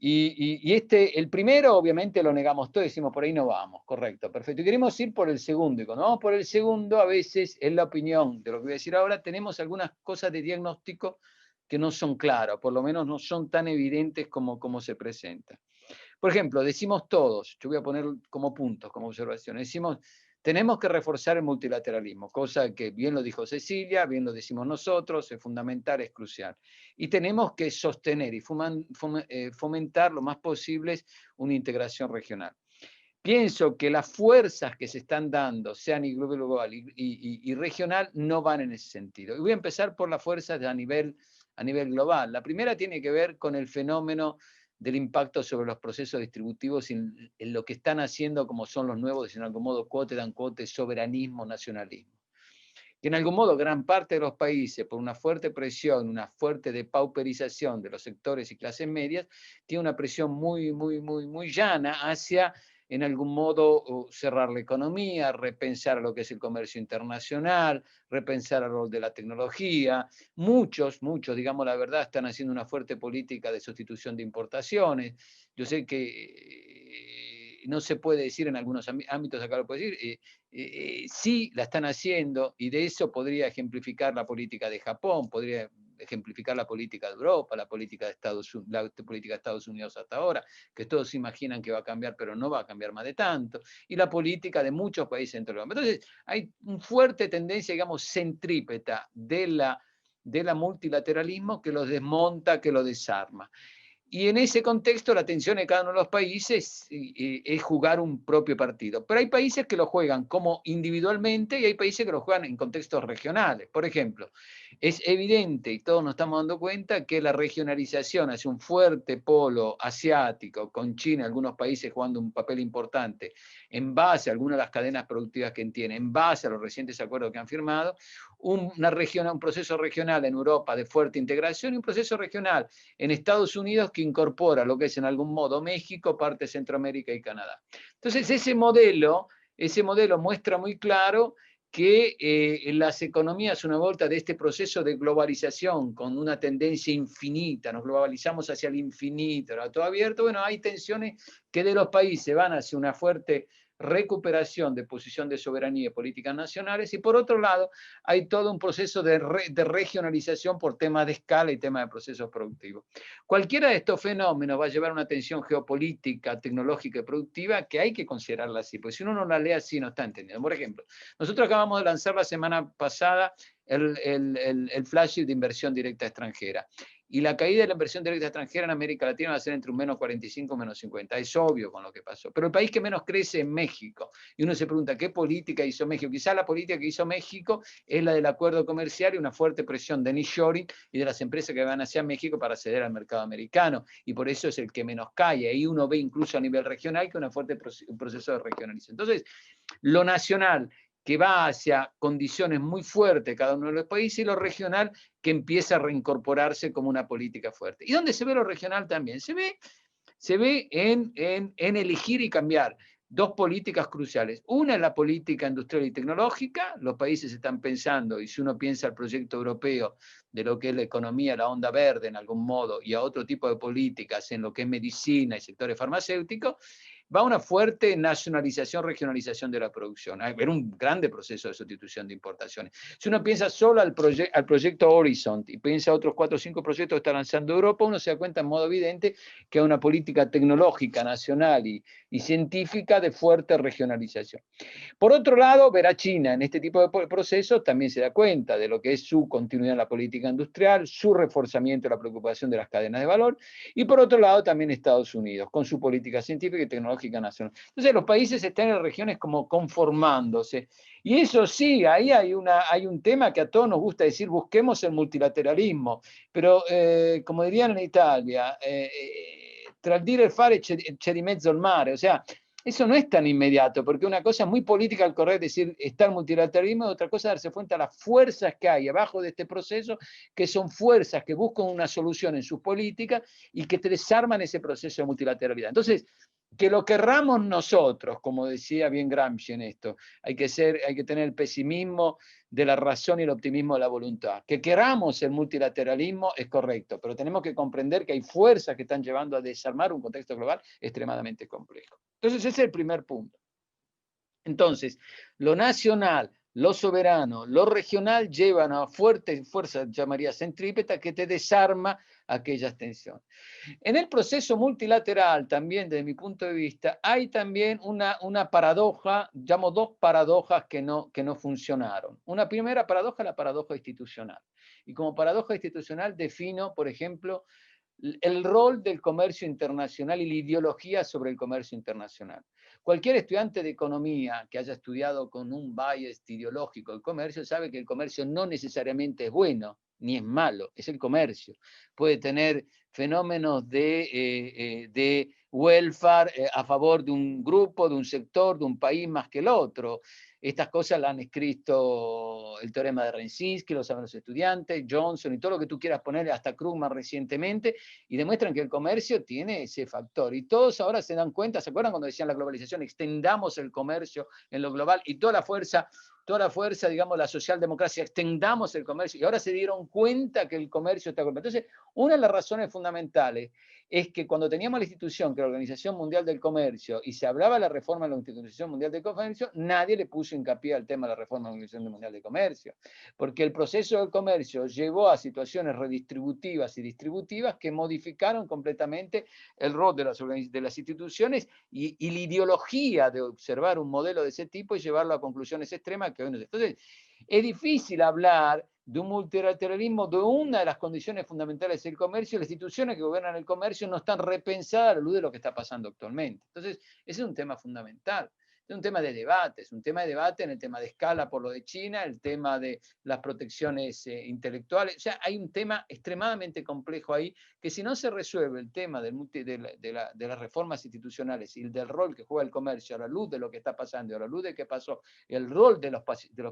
Y el primero, obviamente, lo negamos todo, decimos, por ahí no vamos, correcto, perfecto. Y queremos ir por el segundo, y cuando vamos por el segundo, a veces, en la opinión de lo que voy a decir ahora, tenemos algunas cosas de diagnóstico que no son claras, por lo menos no son tan evidentes como se presentan. Por ejemplo, decimos todos, yo voy a poner como puntos, como observación, decimos, tenemos que reforzar el multilateralismo, cosa que bien lo dijo Cecilia, bien lo decimos nosotros, es fundamental, es crucial. Y tenemos que sostener y fomentar lo más posible una integración regional. Pienso que las fuerzas que se están dando, sean global y regional, no van en ese sentido. Y voy a empezar por las fuerzas a nivel global. La primera tiene que ver con el fenómeno del impacto sobre los procesos distributivos en lo que están haciendo, como son los nuevos, en algún modo, quote dan quote, soberanismo, nacionalismo. Que en algún modo gran parte de los países, por una fuerte presión, una fuerte depauperización de los sectores y clases medias, tiene una presión muy, muy, muy, muy llana hacia, en algún modo, cerrar la economía, repensar lo que es el comercio internacional, repensar el rol de la tecnología. Muchos, digamos la verdad, están haciendo una fuerte política de sustitución de importaciones. Yo sé que no se puede decir en algunos ámbitos, acá lo puedo decir, sí la están haciendo, y de eso podría ejemplificar la política de Japón, podría ejemplificar la política de Europa, la política de Estados Unidos hasta ahora, que todos se imaginan que va a cambiar, pero no va a cambiar más de tanto, y la política de muchos países dentro de Europa. Entonces, hay una fuerte tendencia, digamos, centrípeta de la multilateralismo que los desmonta, que lo desarma. Y en ese contexto la tensión de cada uno de los países es jugar un propio partido. Pero hay países que lo juegan como individualmente y hay países que lo juegan en contextos regionales. Por ejemplo, es evidente, y todos nos estamos dando cuenta, que la regionalización hacia un fuerte polo asiático, con China, algunos países jugando un papel importante, en base a algunas de las cadenas productivas que tienen, en base a los recientes acuerdos que han firmado, un proceso regional en Europa de fuerte integración y un proceso regional en Estados Unidos que incorpora lo que es en algún modo México, parte de Centroamérica y Canadá. Entonces ese modelo muestra muy claro que las economías, una vuelta de este proceso de globalización con una tendencia infinita, nos globalizamos hacia el infinito, todo abierto, bueno, hay tensiones que de los países van hacia una fuerte recuperación de posición de soberanía y políticas nacionales, y por otro lado hay todo un proceso de regionalización por temas de escala y temas de procesos productivos. Cualquiera de estos fenómenos va a llevar a una tensión geopolítica, tecnológica y productiva que hay que considerarla así, porque si uno no la lee así no está entendiendo. Por ejemplo, nosotros acabamos de lanzar la semana pasada el flash de inversión directa extranjera. Y la caída de la inversión directa extranjera en América Latina va a ser entre un menos 45 y menos 50. Es obvio con lo que pasó. Pero el país que menos crece es México. Y uno se pregunta, ¿qué política hizo México? Quizás la política que hizo México es la del acuerdo comercial y una fuerte presión de nearshoring y de las empresas que van hacia México para acceder al mercado americano. Y por eso es el que menos cae. Ahí uno ve incluso a nivel regional que un fuerte proceso de regionalización. Entonces, lo nacional que va hacia condiciones muy fuertes cada uno de los países, y lo regional que empieza a reincorporarse como una política fuerte. ¿Y dónde se ve lo regional también? Se ve en elegir y cambiar dos políticas cruciales. Una es la política industrial y tecnológica. Los países están pensando, y si uno piensa al proyecto europeo de lo que es la economía, la onda verde en algún modo, y a otro tipo de políticas en lo que es medicina y sectores farmacéuticos, va a una fuerte nacionalización, regionalización de la producción. Hay un grande proceso de sustitución de importaciones. Si uno piensa solo al proyecto Horizont y piensa a otros 4 o 5 proyectos que está lanzando Europa, uno se da cuenta en modo evidente que hay una política tecnológica nacional y científica de fuerte regionalización. Por otro lado, ver a China en este tipo de procesos también se da cuenta de lo que es su continuidad en la política industrial, su reforzamiento de la preocupación de las cadenas de valor, y por otro lado también Estados Unidos, con su política científica y tecnológica nacional. Entonces los países están en las regiones como conformándose. Y eso sí, ahí hay un tema que a todos nos gusta decir, busquemos el multilateralismo, pero como dirían en Italia, tra dire e fare c'è di mezzo il mare, o sea, eso no es tan inmediato, porque una cosa es muy política al correr, decir, está el multilateralismo, y otra cosa es darse cuenta de las fuerzas que hay abajo de este proceso, que son fuerzas que buscan una solución en sus políticas y que desarman ese proceso de multilateralidad. Entonces, que lo querramos nosotros, como decía bien Gramsci en esto, hay que tener el pesimismo de la razón y el optimismo de la voluntad. Que queramos el multilateralismo es correcto, pero tenemos que comprender que hay fuerzas que están llevando a desarmar un contexto global extremadamente complejo. Entonces ese es el primer punto. Entonces, lo nacional, lo soberano, lo regional llevan a fuerte fuerza, llamaría centrípeta, que te desarma aquellas tensiones. En el proceso multilateral, también desde mi punto de vista, hay también una paradoja, llamo dos paradojas que no funcionaron. Una primera paradoja, la paradoja institucional. Y como paradoja institucional defino, por ejemplo, el rol del comercio internacional y la ideología sobre el comercio internacional. Cualquier estudiante de economía que haya estudiado con un bias ideológico el comercio sabe que el comercio no necesariamente es bueno, ni es malo, es el comercio. Puede tener fenómenos de welfare a favor de un grupo, de un sector, de un país más que el otro. Estas cosas las han escrito el teorema de Renczynski, lo saben los estudiantes, Johnson y todo lo que tú quieras ponerle, hasta Krugman recientemente, y demuestran que el comercio tiene ese factor. Y todos ahora se dan cuenta, ¿se acuerdan cuando decían la globalización? Extendamos el comercio en lo global, y toda la fuerza toda la fuerza, digamos, la socialdemocracia, extendamos el comercio, y ahora se dieron cuenta que el comercio está golpeado. Entonces, una de las razones fundamentales es que cuando teníamos la institución, que era la Organización Mundial del Comercio, y se hablaba de la reforma de la Organización Mundial del Comercio, nadie le puso hincapié al tema de la reforma de la Organización Mundial del Comercio, porque el proceso del comercio llevó a situaciones redistributivas y distributivas que modificaron completamente el rol de las instituciones y la ideología de observar un modelo de ese tipo y llevarlo a conclusiones extremas que hoy no. Entonces, es difícil hablar de un multilateralismo, de una de las condiciones fundamentales del comercio. Las instituciones que gobiernan el comercio no están repensadas a la luz de lo que está pasando actualmente. Entonces, ese es un tema fundamental. Es un tema de debate, es un tema de debate en el tema de escala por lo de China, el tema de las protecciones intelectuales. O sea, hay un tema extremadamente complejo ahí, que si no se resuelve el tema de las reformas institucionales y del rol que juega el comercio a la luz de lo que está pasando y a la luz de qué pasó, el rol de los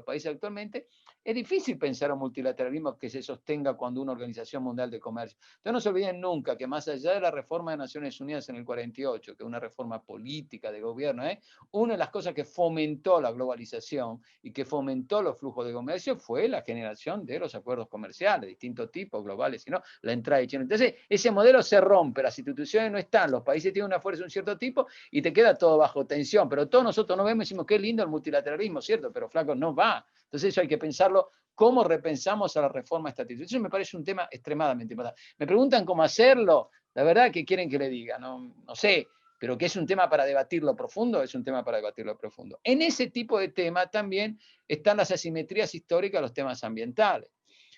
países actualmente, es difícil pensar un multilateralismo que se sostenga cuando una Organización Mundial de Comercio. Entonces no se olviden nunca que más allá de la reforma de Naciones Unidas en el 48, que es una reforma política de gobierno, una de las cosas que fomentó la globalización y que fomentó los flujos de comercio fue la generación de los acuerdos comerciales, de distintos tipos, globales, sino la entrada de China. Entonces, ese modelo se rompe, las instituciones no están, los países tienen una fuerza de un cierto tipo y te queda todo bajo tensión. Pero todos nosotros nos vemos y decimos, qué lindo el multilateralismo, ¿cierto? Pero flaco, no va. Entonces, eso hay que pensarlo, cómo repensamos a la reforma estatal. Eso me parece un tema extremadamente importante. Me preguntan cómo hacerlo, la verdad que quieren que le diga, no sé. Pero que es un tema para debatirlo profundo, es un tema para debatirlo profundo. En ese tipo de tema también están las asimetrías históricas, los temas ambientales.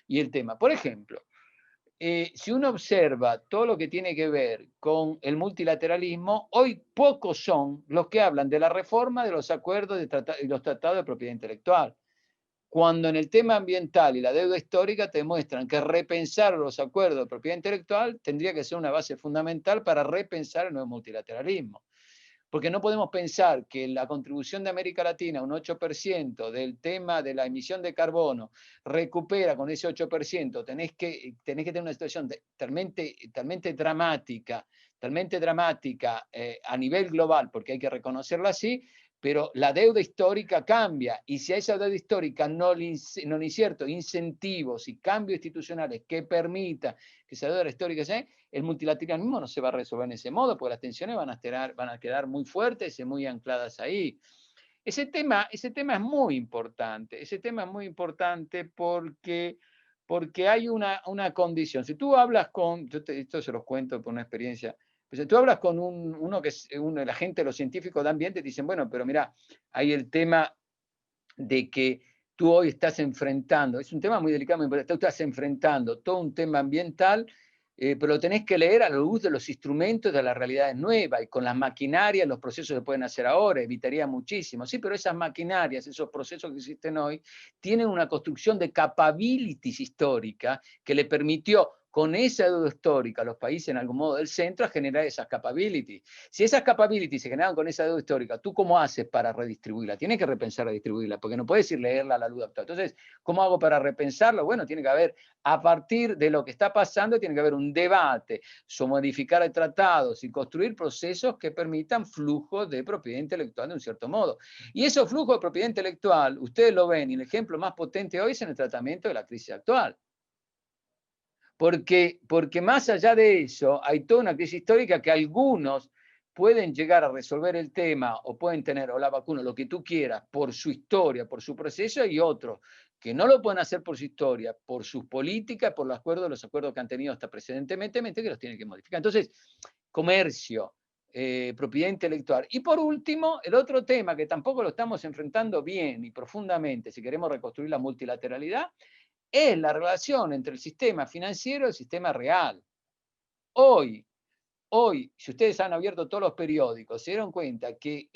Y el tema, por ejemplo, si uno observa todo lo que tiene que ver con el multilateralismo, hoy pocos son los que hablan de la reforma de los acuerdos y los tratados de propiedad intelectual. Cuando en el tema ambiental y la deuda histórica te demuestran que repensar los acuerdos de propiedad intelectual tendría que ser una base fundamental para repensar el nuevo multilateralismo. Porque no podemos pensar que la contribución de América Latina, un 8% del tema de la emisión de carbono, recupera con ese 8%, tenés que tener una situación talmente dramática a nivel global, porque hay que reconocerlo así, pero la deuda histórica cambia, y si a esa deuda histórica no le inserto incentivos y cambios institucionales que permitan que esa deuda histórica sea, el multilateralismo no se va a resolver en ese modo, porque las tensiones van a quedar muy fuertes y muy ancladas ahí. Ese tema es muy importante, porque hay una condición. Si tú hablas con, esto se los cuento por una experiencia, pues si tú hablas con uno que es la gente, los científicos de ambiente, te dicen, bueno, pero mira, hay el tema de que tú hoy estás enfrentando, es un tema muy delicado, tú estás enfrentando todo un tema ambiental, pero lo tenés que leer a la luz de los instrumentos de las realidades nuevas, y con las maquinarias, los procesos se pueden hacer ahora, evitaría muchísimo. Sí, pero esas maquinarias, esos procesos que existen hoy, tienen una construcción de capabilities histórica que le permitió, con esa deuda histórica, a los países en algún modo del centro, a generar esas capabilities. Si esas capabilities se generan con esa deuda histórica, ¿tú cómo haces para redistribuirla? Tienes que repensar redistribuirla, porque no puedes ir leerla a la luz actual. Entonces, ¿cómo hago para repensarlo? Bueno, tiene que haber, a partir de lo que está pasando, tiene que haber un debate sobre modificar tratados y construir procesos que permitan flujos de propiedad intelectual de un cierto modo. Y esos flujos de propiedad intelectual, ustedes lo ven, y el ejemplo más potente hoy es en el tratamiento de la crisis actual. Porque más allá de eso, hay toda una crisis histórica que algunos pueden llegar a resolver el tema o pueden tener o la vacuna, lo que tú quieras, por su historia, por su proceso, y otros que no lo pueden hacer por su historia, por sus políticas, por los acuerdos que han tenido hasta precedentemente, que los tienen que modificar. Entonces, comercio, propiedad intelectual. Y por último, el otro tema que tampoco lo estamos enfrentando bien y profundamente, si queremos reconstruir la multilateralidad, es la relación entre el sistema financiero y el sistema real. Hoy, si ustedes han abierto todos los periódicos, se dieron cuenta que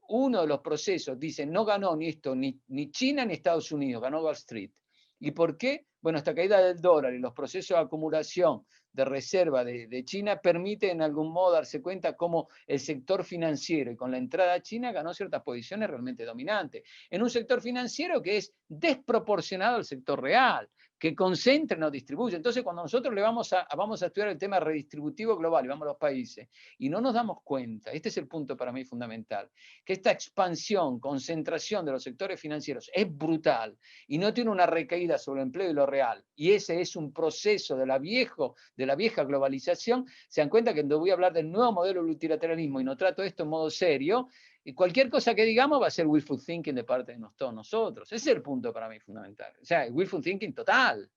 uno de los procesos dice, no ganó ni China ni Estados Unidos, ganó Wall Street. ¿Y por qué? Bueno, esta caída del dólar y los procesos de acumulación de reserva de China permite en algún modo darse cuenta cómo el sector financiero, y con la entrada china, ganó ciertas posiciones realmente dominantes, en un sector financiero que es desproporcionado al sector real. que concentren o distribuyen. Entonces, cuando nosotros vamos a estudiar el tema redistributivo global y vamos a los países, y no nos damos cuenta, este es el punto para mí fundamental, que esta expansión, concentración de los sectores financieros es brutal y no tiene una recaída sobre el empleo y lo real, y ese es un proceso de la vieja globalización, se dan cuenta que cuando voy a hablar del nuevo modelo del multilateralismo y no trato esto en modo serio, y cualquier cosa que digamos va a ser wishful thinking de parte de todos nosotros. Ese es el punto para mí fundamental. O sea, wishful thinking total.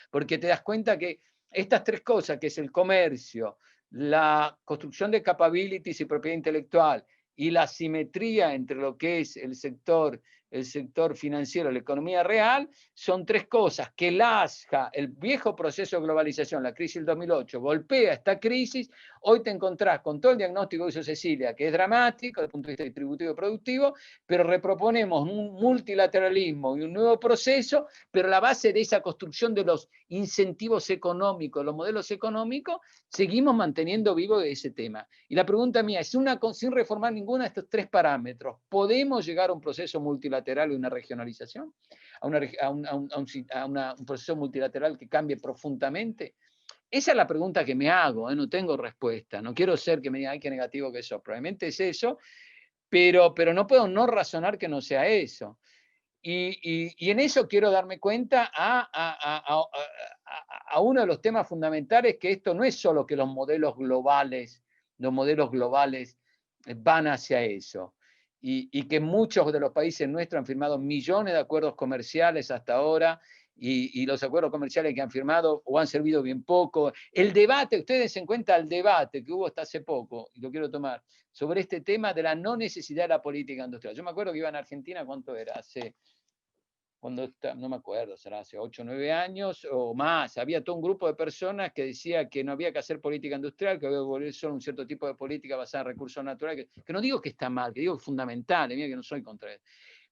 Porque te das cuenta que estas tres cosas, que es el comercio, la construcción de capabilities y propiedad intelectual, y la simetría entre lo que es el sector financiero, la economía real, son tres cosas que el viejo proceso de globalización, la crisis del 2008, golpea esta crisis. Hoy te encontrás con todo el diagnóstico que hizo Cecilia, que es dramático desde el punto de vista distributivo y productivo, pero reproponemos un multilateralismo y un nuevo proceso, pero la base de esa construcción de los incentivos económicos, los modelos económicos, seguimos manteniendo vivo ese tema. Y la pregunta mía es, sin reformar ninguno de estos tres parámetros, ¿podemos llegar a un proceso multilateral y una regionalización? ¿A un proceso multilateral que cambie profundamente? Esa es la pregunta que me hago, no tengo respuesta. No quiero ser que me digan, ay, qué negativo que eso. Probablemente es eso, pero no puedo no razonar que no sea eso. Y en eso quiero darme cuenta a uno de los temas fundamentales, que esto no es solo que los modelos globales van hacia eso, y que muchos de los países nuestros han firmado millones de acuerdos comerciales hasta ahora, y los acuerdos comerciales que han firmado o han servido bien poco. El debate, ustedes se cuenta el debate que hubo hasta hace poco, y lo quiero tomar, sobre este tema de la no necesidad de la política industrial. Yo me acuerdo que iba en Argentina, ¿cuánto era? No me acuerdo, será hace 8 o 9 años o más, había todo un grupo de personas que decía que no había que hacer política industrial, que había que volver solo un cierto tipo de política basada en recursos naturales, que no digo que está mal, que digo que es fundamental, mira que no soy contra eso,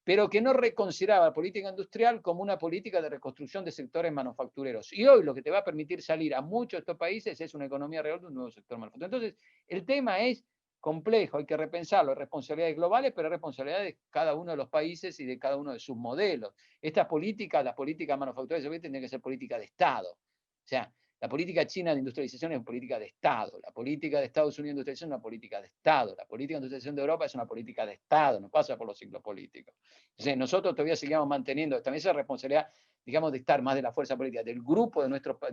pero que no reconsideraba la política industrial como una política de reconstrucción de sectores manufactureros. Y hoy lo que te va a permitir salir a muchos de estos países es una economía real de un nuevo sector manufacturero. Entonces, el tema es complejo, hay que repensarlo, hay responsabilidades globales, pero hay responsabilidades de cada uno de los países y de cada uno de sus modelos. Estas políticas, las políticas manufactureras, tienen que ser política de Estado. O sea, la política china de industrialización es una política de Estado, la política de Estados Unidos de industrialización es una política de Estado, la política de industrialización de Europa es una política de Estado, no pasa por los ciclos políticos. Entonces, nosotros todavía seguimos manteniendo también esa responsabilidad, digamos, de estar más de la fuerza política del grupo de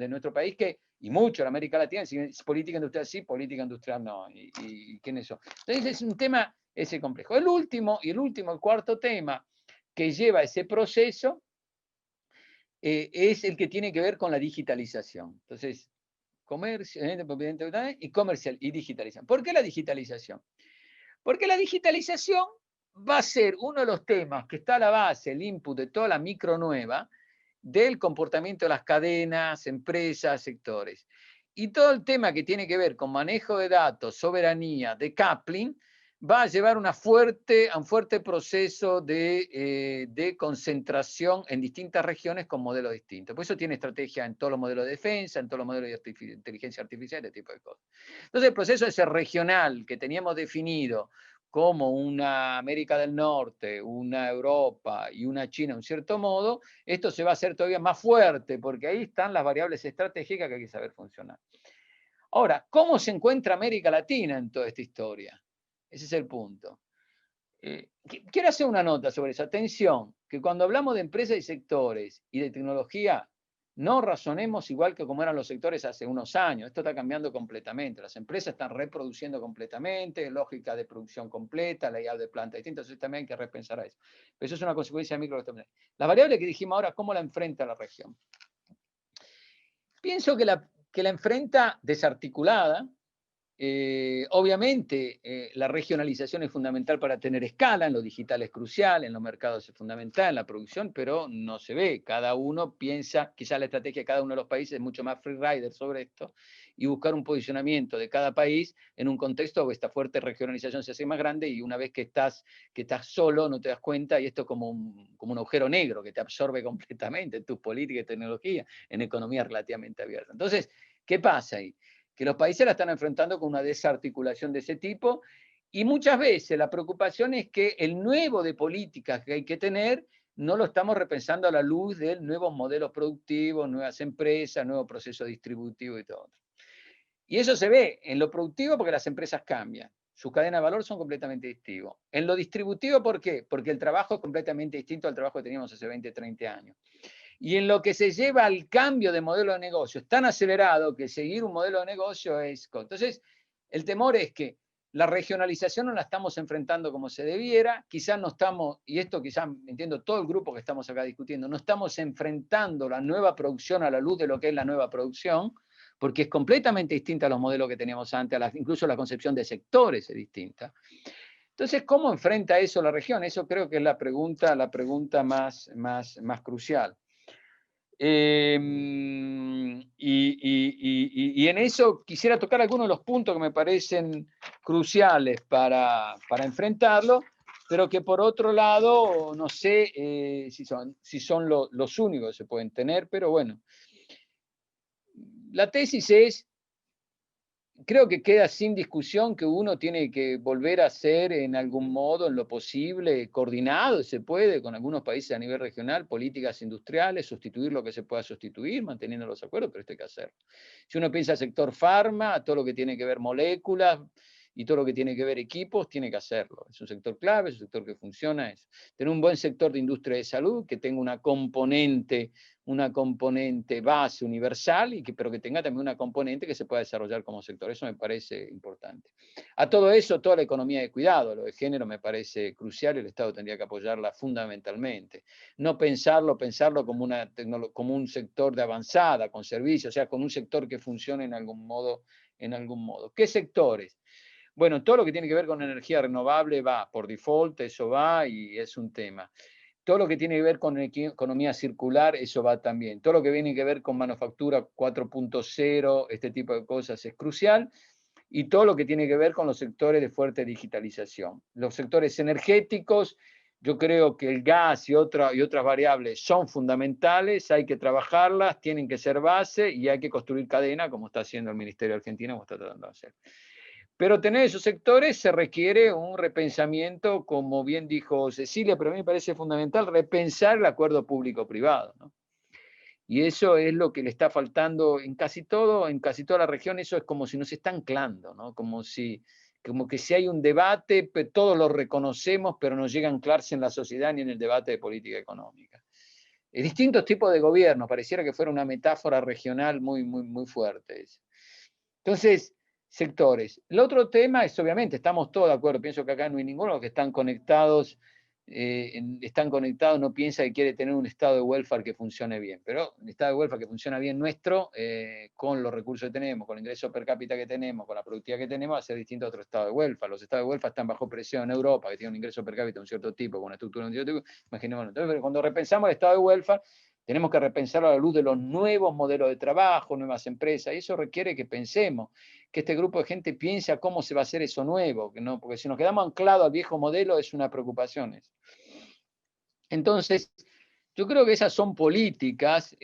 nuestro país, y mucho en América Latina, es política industrial sí, política industrial no, y quiénes son. Entonces, es un tema ese complejo. El cuarto tema que lleva ese proceso es el que tiene que ver con la digitalización. Entonces, comercio, y comercial y digitalización. ¿Por qué la digitalización? Porque la digitalización va a ser uno de los temas que está a la base, el input de toda la micro nueva, del comportamiento de las cadenas, empresas, sectores. Y todo el tema que tiene que ver con manejo de datos, soberanía, decoupling, va a llevar a un fuerte proceso de concentración en distintas regiones con modelos distintos. Por eso tiene estrategia en todos los modelos de defensa, en todos los modelos de inteligencia artificial, este tipo de cosas. Entonces el proceso ese regional que teníamos definido como una América del Norte, una Europa y una China, en cierto modo, esto se va a hacer todavía más fuerte, porque ahí están las variables estratégicas que hay que saber funcionar. Ahora, ¿cómo se encuentra América Latina en toda esta historia? Ese es el punto. Quiero hacer una nota sobre eso. Atención, que cuando hablamos de empresas y sectores y de tecnología, no razonemos igual que como eran los sectores hace unos años. Esto está cambiando completamente. Las empresas están reproduciendo completamente, lógica de producción completa, layout de planta distinta. Entonces también hay que repensar a eso. Pero eso es una consecuencia de micro. La variable que dijimos ahora, ¿cómo la enfrenta la región? Pienso que la enfrenta desarticulada. Obviamente la regionalización es fundamental para tener escala, en lo digital es crucial, en los mercados es fundamental, en la producción, pero no se ve. Cada uno piensa, quizás la estrategia de cada uno de los países es mucho más freerider sobre esto, y buscar un posicionamiento de cada país en un contexto donde esta fuerte regionalización se hace más grande, y una vez que estás solo no te das cuenta, y esto es como un agujero negro que te absorbe completamente en tus políticas y tecnología, en economía relativamente abierta. Entonces, ¿qué pasa ahí? Que los países la están enfrentando con una desarticulación de ese tipo, y muchas veces la preocupación es que el nuevo de políticas que hay que tener no lo estamos repensando a la luz de nuevos modelos productivos, nuevas empresas, nuevos procesos distributivos y todo. Y eso se ve en lo productivo porque las empresas cambian. Sus cadenas de valor son completamente distintas. En lo distributivo, ¿por qué? Porque el trabajo es completamente distinto al trabajo que teníamos hace 20, 30 años. Y en lo que se lleva al cambio de modelo de negocio, es tan acelerado que seguir un modelo de negocio es... Entonces, el temor es que la regionalización no la estamos enfrentando como se debiera, quizás no estamos, y esto quizás, entiendo todo el grupo que estamos acá discutiendo, no estamos enfrentando la nueva producción a la luz de lo que es la nueva producción, porque es completamente distinta a los modelos que teníamos antes, incluso la concepción de sectores es distinta. Entonces, ¿cómo enfrenta eso la región? Eso creo que es la pregunta más crucial. Y en eso quisiera tocar algunos de los puntos que me parecen cruciales para enfrentarlo, pero que por otro lado no sé si son los únicos que se pueden tener, pero bueno. La tesis es, creo que queda sin discusión que uno tiene que volver a ser en algún modo, en lo posible, coordinado, se puede, con algunos países a nivel regional, políticas industriales, sustituir lo que se pueda sustituir, manteniendo los acuerdos, pero esto hay que hacerlo. Si uno piensa sector farma, todo lo que tiene que ver moléculas y todo lo que tiene que ver equipos, tiene que hacerlo. Es un sector clave, es un sector que funciona. Es tener un buen sector de industria de salud, que tenga una componente base universal, pero que tenga también una componente que se pueda desarrollar como sector. Eso me parece importante. A todo eso, toda la economía de cuidado, lo de género me parece crucial y el Estado tendría que apoyarla fundamentalmente. No pensarlo como un sector de avanzada, con servicios, o sea, con un sector que funcione en algún modo. ¿Qué sectores? Bueno, todo lo que tiene que ver con energía renovable va, por default, eso va y es un tema. Todo lo que tiene que ver con economía circular, eso va también. Todo lo que tiene que ver con manufactura 4.0, este tipo de cosas es crucial. Y todo lo que tiene que ver con los sectores de fuerte digitalización. Los sectores energéticos, yo creo que el gas y otras variables son fundamentales, hay que trabajarlas, tienen que ser base y hay que construir cadena, como está haciendo el Ministerio Argentino, como está tratando de hacer. Pero tener esos sectores se requiere un repensamiento, como bien dijo Cecilia, pero a mí me parece fundamental repensar el acuerdo público-privado, ¿no? Y eso es lo que le está faltando en casi toda la región, eso es como si nos está anclando, ¿no? Como que si hay un debate, todos lo reconocemos, pero no llega a anclarse en la sociedad ni en el debate de política económica. Distintos tipos de gobierno, pareciera que fuera una metáfora regional muy, muy, muy fuerte. Entonces, sectores. El otro tema es, obviamente, estamos todos de acuerdo, pienso que acá no hay ninguno de los que están conectados, no piensa que quiere tener un estado de welfare que funcione bien, pero un estado de welfare que funciona bien nuestro, con los recursos que tenemos, con el ingreso per cápita que tenemos, con la productividad que tenemos, va a ser distinto a otro estado de welfare. Los estados de welfare están bajo presión en Europa, que tiene un ingreso per cápita de un cierto tipo, con una estructura de un cierto tipo, imaginémonos. Entonces, cuando repensamos el estado de welfare, tenemos que repensarlo a la luz de los nuevos modelos de trabajo, nuevas empresas, y eso requiere que pensemos, que este grupo de gente piense a cómo se va a hacer eso nuevo, que no, porque si nos quedamos anclados al viejo modelo es una preocupación. Entonces, yo creo que esas son políticas.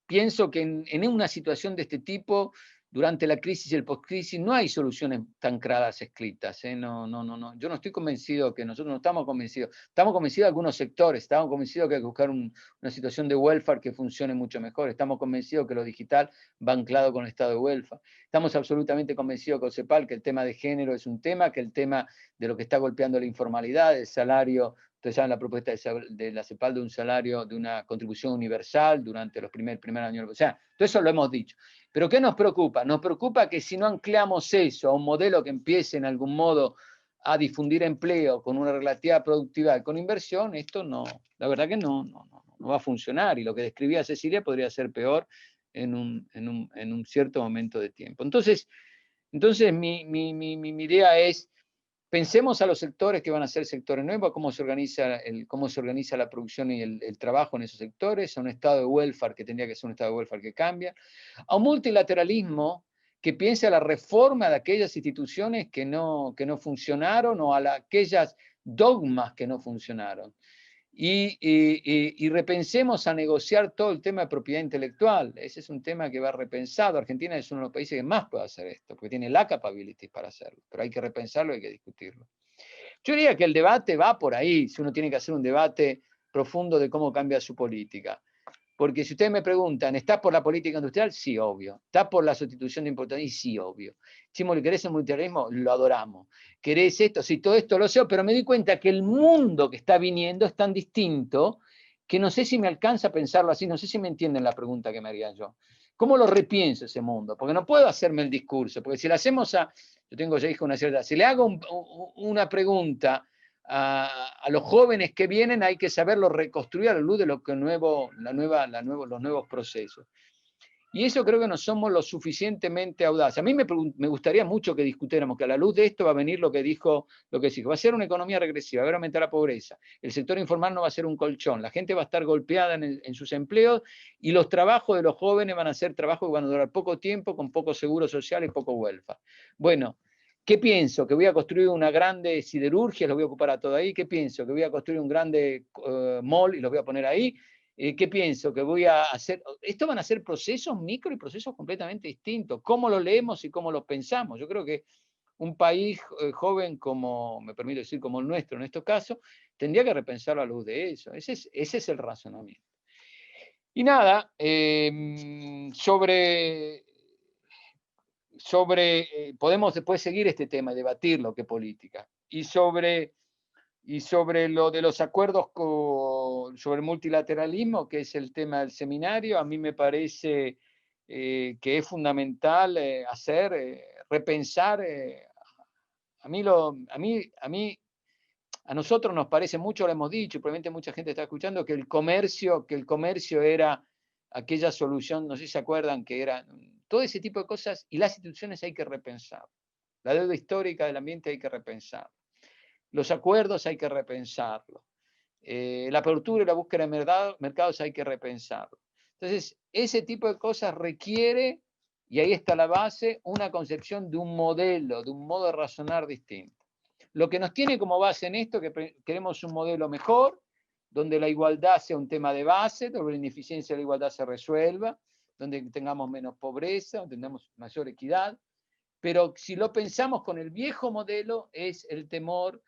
Pienso que en una situación de este tipo, durante la crisis y el post-crisis, no hay soluciones tan claras escritas. No. Yo no estoy convencido que nosotros no estamos convencidos. Estamos convencidos de algunos sectores, estamos convencidos que hay que buscar una situación de welfare que funcione mucho mejor. Estamos convencidos que lo digital va anclado con el estado de welfare. Estamos absolutamente convencidos con CEPAL que el tema de género es un tema, que el tema de lo que está golpeando la informalidad, el salario. Ustedes saben la propuesta de la CEPAL de un salario, de una contribución universal durante los primer años. O sea, todo eso lo hemos dicho. Pero ¿qué nos preocupa? Nos preocupa que si no anclamos eso a un modelo que empiece en algún modo a difundir empleo con una relativa productividad, con inversión, esto no, la verdad que no va a funcionar. Y lo que describía Cecilia podría ser peor en un cierto momento de tiempo. Entonces mi idea es, pensemos a los sectores que van a ser sectores nuevos, cómo se organiza la producción y el trabajo en esos sectores, a un estado de welfare que tendría que ser un estado de welfare que cambia, a un multilateralismo que piense a la reforma de aquellas instituciones que no funcionaron o a aquellas dogmas que no funcionaron. Y repensemos a negociar todo el tema de propiedad intelectual. Ese es un tema que va repensado. Argentina es uno de los países que más puede hacer esto, porque tiene la capability para hacerlo, pero hay que repensarlo y hay que discutirlo. Yo diría que el debate va por ahí, si uno tiene que hacer un debate profundo de cómo cambia su política. Porque si ustedes me preguntan, ¿estás por la política industrial? Sí, obvio. ¿Estás por la sustitución de importaciones? Y sí, obvio. Chimo, ¿querés el multilateralismo? Lo adoramos. ¿Querés esto? Sí, todo esto lo sé, pero me di cuenta que el mundo que está viniendo es tan distinto que no sé si me alcanza a pensarlo así, no sé si me entienden la pregunta que me haría yo. ¿Cómo lo repienso ese mundo? Porque no puedo hacerme el discurso, porque si le hacemos yo tengo ya hija una cierta edad, si le hago una pregunta a los jóvenes que vienen, hay que saberlo reconstruir a la luz de lo que los nuevos procesos. Y eso creo que no somos lo suficientemente audaces. A mí me gustaría mucho que discutiéramos que a la luz de esto va a venir lo que dijo, va a ser una economía regresiva, va a aumentar la pobreza, el sector informal no va a ser un colchón, la gente va a estar golpeada en sus empleos y los trabajos de los jóvenes van a ser trabajos que van a durar poco tiempo, con poco seguro social y poco welfare. Bueno, ¿qué pienso? ¿Que voy a construir una grande siderurgia, los voy a ocupar a todo ahí? ¿Qué pienso? ¿Que voy a construir un grande mall y los voy a poner ahí? ¿Qué pienso? ¿Que voy a hacer? Esto van a ser procesos micro y procesos completamente distintos. ¿Cómo lo leemos y cómo lo pensamos? Yo creo que un país joven como, me permito decir, como el nuestro en este caso, tendría que repensarlo a la luz de eso. Ese es el razonamiento. Y nada, podemos después seguir este tema, debatirlo, qué política. Y sobre lo de los acuerdos sobre el multilateralismo, que es el tema del seminario, a mí me parece que es fundamental repensar. A nosotros nos parece mucho, lo hemos dicho, y probablemente mucha gente está escuchando, que el comercio era aquella solución, no sé si se acuerdan, que era todo ese tipo de cosas, y las instituciones hay que repensar. La deuda histórica del ambiente hay que repensar. Los acuerdos hay que repensarlo. La apertura y la búsqueda de mercados hay que repensarlo. Entonces, ese tipo de cosas requiere, y ahí está la base, una concepción de un modelo, de un modo de razonar distinto. Lo que nos tiene como base en esto, que queremos un modelo mejor, donde la igualdad sea un tema de base, donde la ineficiencia de la igualdad se resuelva, donde tengamos menos pobreza, donde tengamos mayor equidad. Pero si lo pensamos con el viejo modelo, es el temor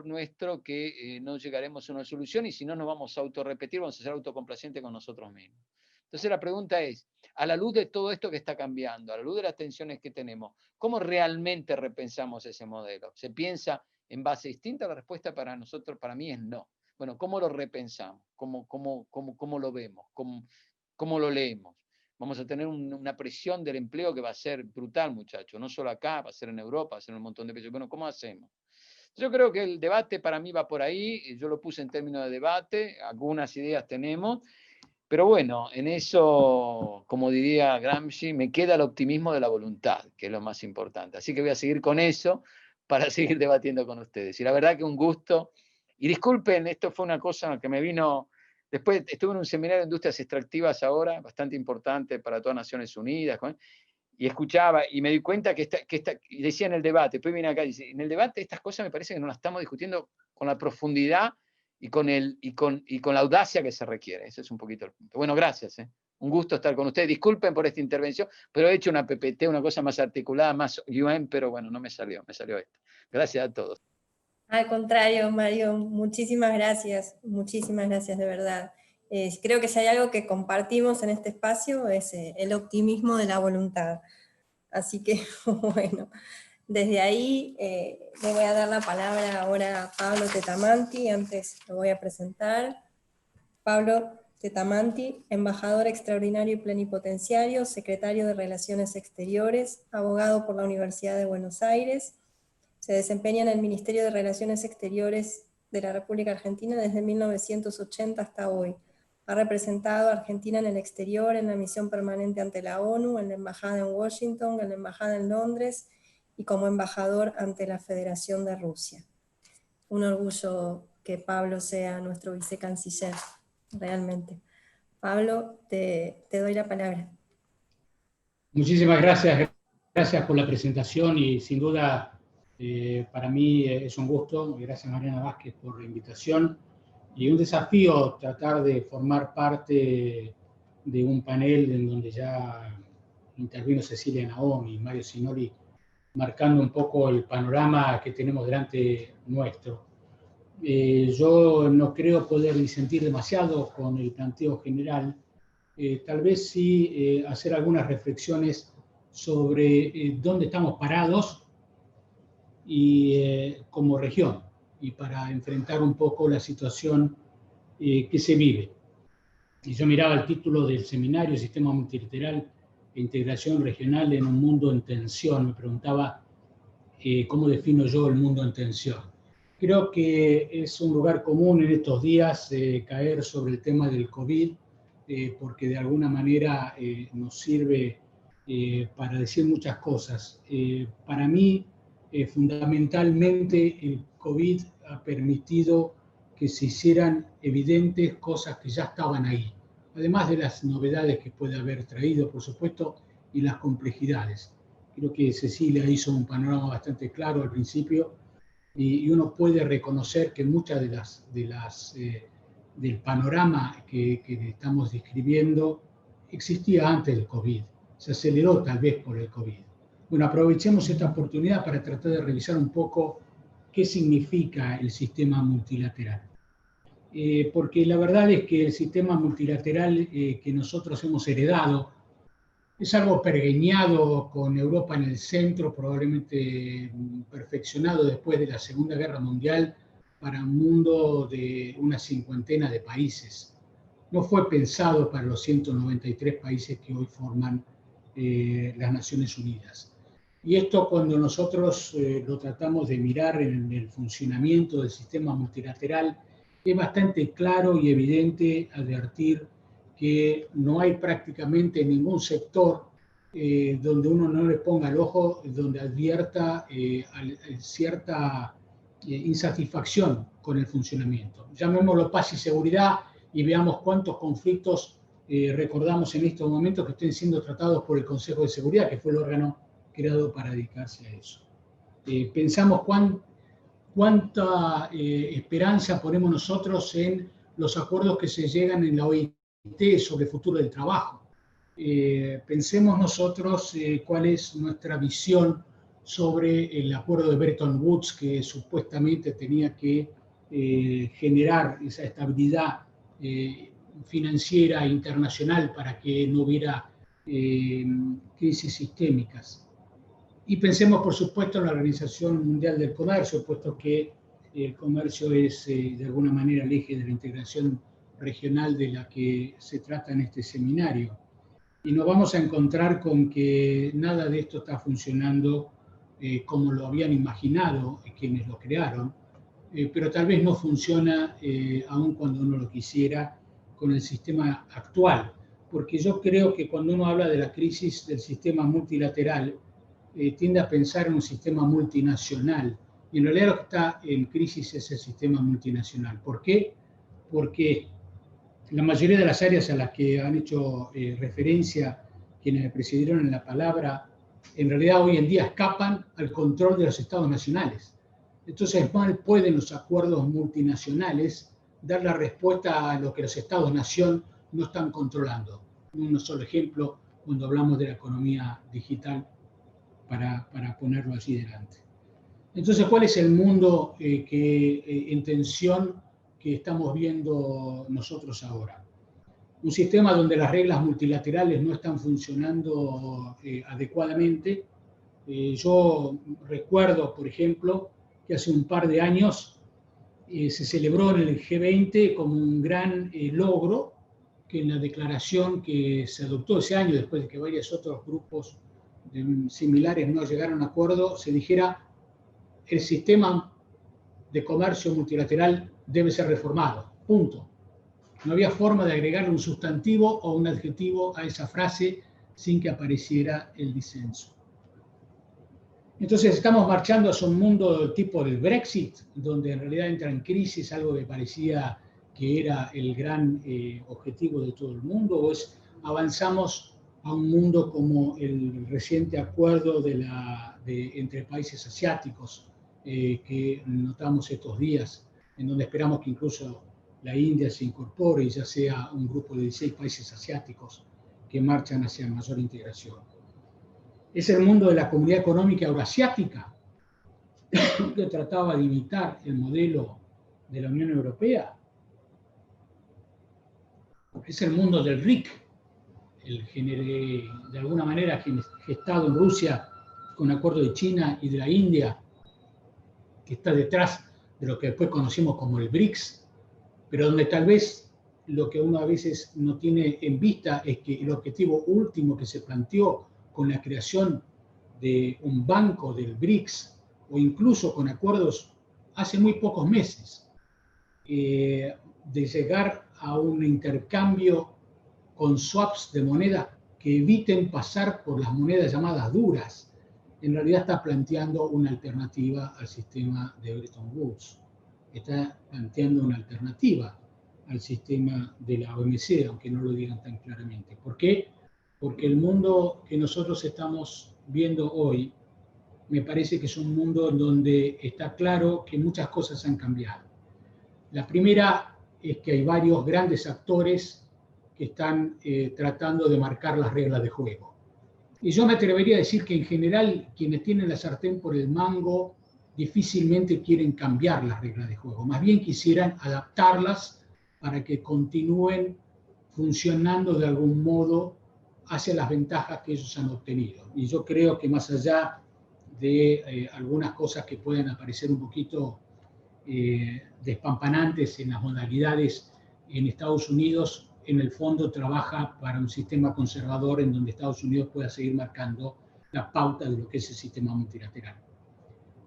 nuestro que no llegaremos a una solución y si no nos vamos a autorrepetir, vamos a ser autocomplacientes con nosotros mismos. Entonces la pregunta es, a la luz de todo esto que está cambiando, a la luz de las tensiones que tenemos, ¿cómo realmente repensamos ese modelo? ¿Se piensa en base distinta? La respuesta para nosotros, para mí, es no. Bueno, ¿cómo lo repensamos? ¿Cómo lo vemos? ¿Cómo lo leemos? Vamos a tener una presión del empleo que va a ser brutal, muchachos. No solo acá, va a ser en Europa, va a ser en un montón de países. Bueno, ¿cómo hacemos? Yo creo que el debate para mí va por ahí. Yo lo puse en términos de debate. Algunas ideas tenemos. Pero bueno, en eso, como diría Gramsci, me queda el optimismo de la voluntad, que es lo más importante. Así que voy a seguir con eso para seguir debatiendo con ustedes. Y la verdad que un gusto. Y disculpen, esto fue una cosa que me vino... Después estuve en un seminario de industrias extractivas ahora, bastante importante para todas Naciones Unidas, y escuchaba y me di cuenta y decía en el debate, después viene acá y dice, en el debate estas cosas me parece que no las estamos discutiendo con la profundidad y con la audacia que se requiere. Ese es un poquito el punto. Bueno, gracias. Un gusto estar con ustedes. Disculpen por esta intervención, pero he hecho una PPT, una cosa más articulada, más UN, pero bueno, no me salió esto. Gracias a todos. Al contrario, Mario, muchísimas gracias de verdad. Creo que si hay algo que compartimos en este espacio es el optimismo de la voluntad. Así que, bueno, desde ahí le voy a dar la palabra ahora a Pablo Tetamanti, antes lo voy a presentar. Pablo Tetamanti, embajador extraordinario y plenipotenciario, secretario de Relaciones Exteriores, abogado por la Universidad de Buenos Aires. Se desempeña en el Ministerio de Relaciones Exteriores de la República Argentina desde 1980 hasta hoy. Ha representado a Argentina en el exterior, en la misión permanente ante la ONU, en la embajada en Washington, en la embajada en Londres y como embajador ante la Federación de Rusia. Un orgullo que Pablo sea nuestro vicecanciller, realmente. Pablo, te doy la palabra. Muchísimas gracias por la presentación y sin duda para mí es un gusto. Gracias Mariana Vázquez por la invitación y un desafío tratar de formar parte de un panel en donde ya intervino Cecilia Naomi y Mario Sinoli, marcando un poco el panorama que tenemos delante nuestro. Yo no creo poder disentir demasiado con el planteo general. Tal vez sí hacer algunas reflexiones sobre dónde estamos parados y como región, y para enfrentar un poco la situación que se vive. Y yo miraba el título del seminario, Sistema Multilateral e Integración Regional en un mundo en tensión. Me preguntaba cómo defino yo el mundo en tensión. Creo que es un lugar común en estos días caer sobre el tema del COVID, porque de alguna manera nos sirve para decir muchas cosas. Para mí, fundamentalmente, el COVID ha permitido que se hicieran evidentes cosas que ya estaban ahí, además de las novedades que puede haber traído, por supuesto, y las complejidades. Creo que Cecilia hizo un panorama bastante claro al principio y uno puede reconocer que muchas del panorama que estamos describiendo existía antes del COVID, se aceleró tal vez por el COVID. Bueno, aprovechemos esta oportunidad para tratar de revisar un poco qué significa el sistema multilateral. Porque la verdad es que el sistema multilateral que nosotros hemos heredado es algo pergeñado con Europa en el centro, probablemente perfeccionado después de la Segunda Guerra Mundial para un mundo de una cincuentena de países. No fue pensado para los 193 países que hoy forman las Naciones Unidas. Y esto, cuando nosotros lo tratamos de mirar en el funcionamiento del sistema multilateral, es bastante claro y evidente advertir que no hay prácticamente ningún sector donde uno no le ponga el ojo, donde advierta cierta insatisfacción con el funcionamiento. Llamémoslo paz y seguridad y veamos cuántos conflictos recordamos en estos momentos que estén siendo tratados por el Consejo de Seguridad, que fue el órgano creado para dedicarse a eso. Pensamos cuánta esperanza ponemos nosotros en los acuerdos que se llegan en la OIT sobre el futuro del trabajo. Pensemos nosotros cuál es nuestra visión sobre el acuerdo de Bretton Woods, que supuestamente tenía que generar esa estabilidad financiera internacional para que no hubiera crisis sistémicas. Y pensemos, por supuesto, en la Organización Mundial del Comercio, puesto que el comercio es, de alguna manera, el eje de la integración regional de la que se trata en este seminario. Y nos vamos a encontrar con que nada de esto está funcionando como lo habían imaginado quienes lo crearon, pero tal vez no funciona, aun cuando uno lo quisiera, con el sistema actual. Porque yo creo que cuando uno habla de la crisis del sistema multilateral, tiende a pensar en un sistema multinacional. Y en realidad lo que está en crisis es el sistema multinacional. ¿Por qué? Porque la mayoría de las áreas a las que han hecho referencia quienes me precedieron en la palabra, en realidad hoy en día escapan al control de los estados nacionales. Entonces, mal pueden los acuerdos multinacionales dar la respuesta a lo que los estados-nación no están controlando. Un solo ejemplo, cuando hablamos de la economía digital, para ponerlo allí delante. Entonces, ¿cuál es el mundo en tensión que estamos viendo nosotros ahora? Un sistema donde las reglas multilaterales no están funcionando adecuadamente. Yo recuerdo, por ejemplo, que hace un par de años se celebró en el G20 como un gran logro que en la declaración que se adoptó ese año, después de que varios otros grupos similares no llegaron a acuerdo, se dijera el sistema de comercio multilateral debe ser reformado, punto. No había forma de agregarle un sustantivo o un adjetivo a esa frase sin que apareciera el disenso. Entonces estamos marchando hacia un mundo tipo del Brexit, donde en realidad entra en crisis algo que parecía que era el gran objetivo de todo el mundo, o avanzamos a un mundo como el reciente acuerdo entre países asiáticos que notamos estos días, en donde esperamos que incluso la India se incorpore y ya sea un grupo de 16 países asiáticos que marchan hacia mayor integración. Es el mundo de la Comunidad Económica Euroasiática, que trataba de imitar el modelo de la Unión Europea es el mundo del RIC, de alguna manera gestado en Rusia con acuerdo de China y de la India, que está detrás de lo que después conocimos como el BRICS, pero donde tal vez lo que uno a veces no tiene en vista es que el objetivo último que se planteó con la creación de un banco del BRICS, o incluso con acuerdos hace muy pocos meses, de llegar a un intercambio con swaps de moneda que eviten pasar por las monedas llamadas duras, en realidad está planteando una alternativa al sistema de Bretton Woods. Está planteando una alternativa al sistema de la OMC, aunque no lo digan tan claramente. ¿Por qué? Porque el mundo que nosotros estamos viendo hoy me parece que es un mundo en donde está claro que muchas cosas han cambiado. La primera es que hay varios grandes actores que están tratando de marcar las reglas de juego. Y yo me atrevería a decir que en general quienes tienen la sartén por el mango difícilmente quieren cambiar las reglas de juego, más bien quisieran adaptarlas para que continúen funcionando de algún modo hacia las ventajas que ellos han obtenido. Y yo creo que más allá de algunas cosas que pueden aparecer un poquito despampanantes en las modalidades en Estados Unidos, en el fondo trabaja para un sistema conservador en donde Estados Unidos pueda seguir marcando la pauta de lo que es el sistema multilateral.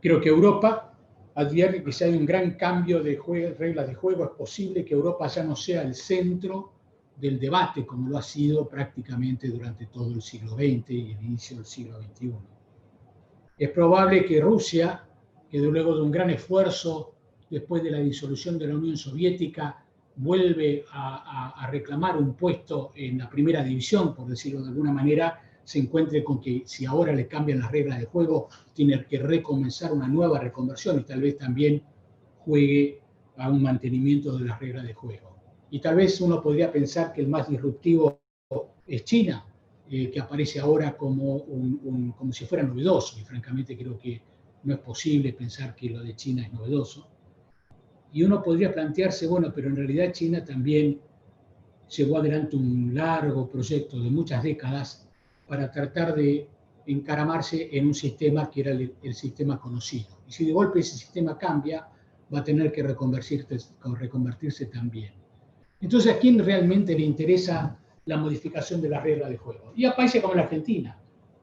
Creo que Europa advierte que si hay un gran cambio de reglas de juego, es posible que Europa ya no sea el centro del debate como lo ha sido prácticamente durante todo el siglo XX y el inicio del siglo XXI. Es probable que Rusia, que luego de un gran esfuerzo después de la disolución de la Unión Soviética, vuelve a reclamar un puesto en la primera división, por decirlo de alguna manera, se encuentre con que si ahora le cambian las reglas de juego, tiene que recomenzar una nueva reconversión y tal vez también juegue a un mantenimiento de las reglas de juego. Y tal vez uno podría pensar que el más disruptivo es China, que aparece ahora como si fuera novedoso, y francamente creo que no es posible pensar que lo de China es novedoso. Y uno podría plantearse, bueno, pero en realidad China también llevó adelante un largo proyecto de muchas décadas para tratar de encaramarse en un sistema que era el sistema conocido. Y si de golpe ese sistema cambia, va a tener que reconvertirse también. Entonces, ¿a quién realmente le interesa la modificación de las reglas de juego? Y a países como la Argentina,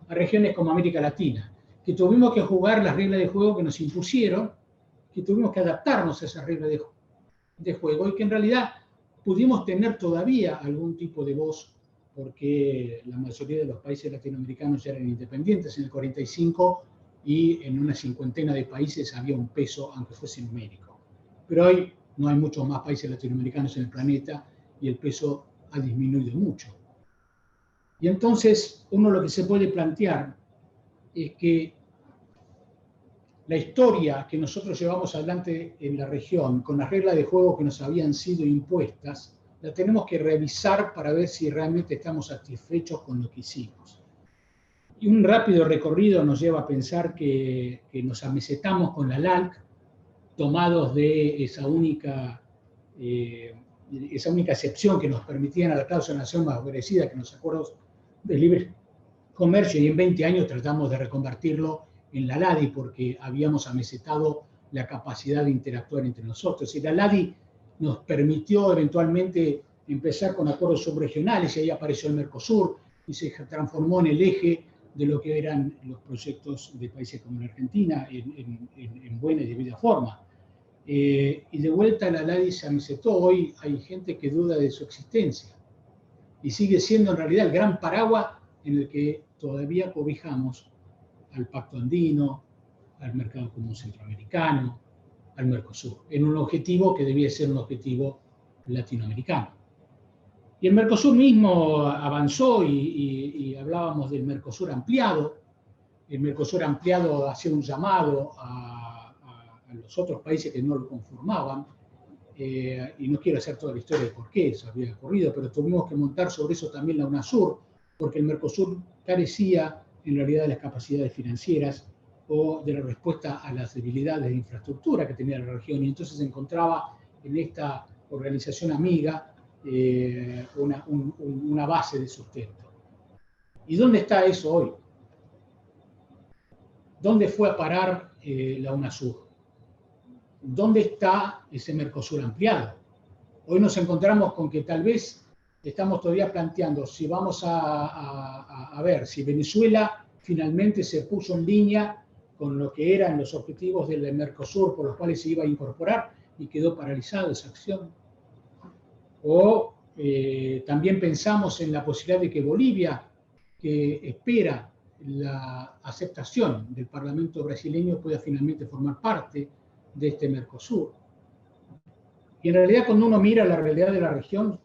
a regiones como América Latina, que tuvimos que jugar las reglas de juego que nos impusieron, que tuvimos que adaptarnos a esas reglas de juego y que en realidad pudimos tener todavía algún tipo de voz porque la mayoría de los países latinoamericanos ya eran independientes en el 45 y en una cincuentena de países había un peso, aunque fuese numérico. Pero hoy no hay muchos más países latinoamericanos en el planeta y el peso ha disminuido mucho. Y entonces uno lo que se puede plantear es que la historia que nosotros llevamos adelante en la región, con las reglas de juego que nos habían sido impuestas, la tenemos que revisar para ver si realmente estamos satisfechos con lo que hicimos. Y un rápido recorrido nos lleva a pensar que nos amesetamos con la LALC, tomados de esa única excepción que nos permitían a la cláusula nación más favorecida que en los acuerdos de libre comercio, y en 20 años tratamos de reconvertirlo en la LADI porque habíamos amesetado la capacidad de interactuar entre nosotros. Y la LADI nos permitió eventualmente empezar con acuerdos subregionales y ahí apareció el Mercosur y se transformó en el eje de lo que eran los proyectos de países como la Argentina en buena y debida forma. Y de vuelta la LADI se amesetó. Hoy hay gente que duda de su existencia y sigue siendo en realidad el gran paraguas en el que todavía cobijamos al Pacto Andino, al Mercado Común Centroamericano, al Mercosur, en un objetivo que debía ser un objetivo latinoamericano. Y el Mercosur mismo avanzó y hablábamos del Mercosur ampliado. El Mercosur ampliado hacía un llamado a los otros países que no lo conformaban, y no quiero hacer toda la historia de por qué eso había ocurrido, pero tuvimos que montar sobre eso también la UNASUR, porque el Mercosur carecía en realidad de las capacidades financieras o de la respuesta a las debilidades de infraestructura que tenía la región, y entonces se encontraba en esta organización amiga una base de sustento. ¿Y dónde está eso hoy? ¿Dónde fue a parar la UNASUR? ¿Dónde está ese Mercosur ampliado? Hoy nos encontramos con que tal vez estamos todavía planteando si vamos a ver si Venezuela finalmente se puso en línea con lo que eran los objetivos del Mercosur por los cuales se iba a incorporar y quedó paralizada esa acción. O también pensamos en la posibilidad de que Bolivia, que espera la aceptación del Parlamento brasileño, pueda finalmente formar parte de este Mercosur. Y en realidad, cuando uno mira la realidad de la región,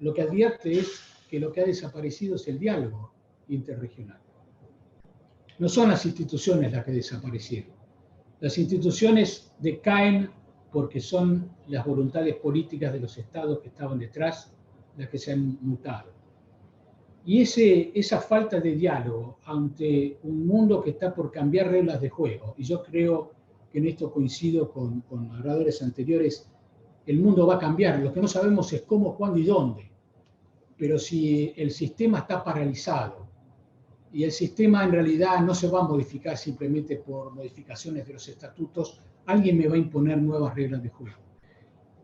lo que advierte es que lo que ha desaparecido es el diálogo interregional. No son las instituciones las que desaparecieron. Las instituciones decaen porque son las voluntades políticas de los estados que estaban detrás las que se han mutado. Y esa falta de diálogo ante un mundo que está por cambiar reglas de juego, y yo creo que en esto coincido con oradores anteriores, el mundo va a cambiar. Lo que no sabemos es cómo, cuándo y dónde. Pero si el sistema está paralizado y el sistema en realidad no se va a modificar simplemente por modificaciones de los estatutos, alguien me va a imponer nuevas reglas de juego.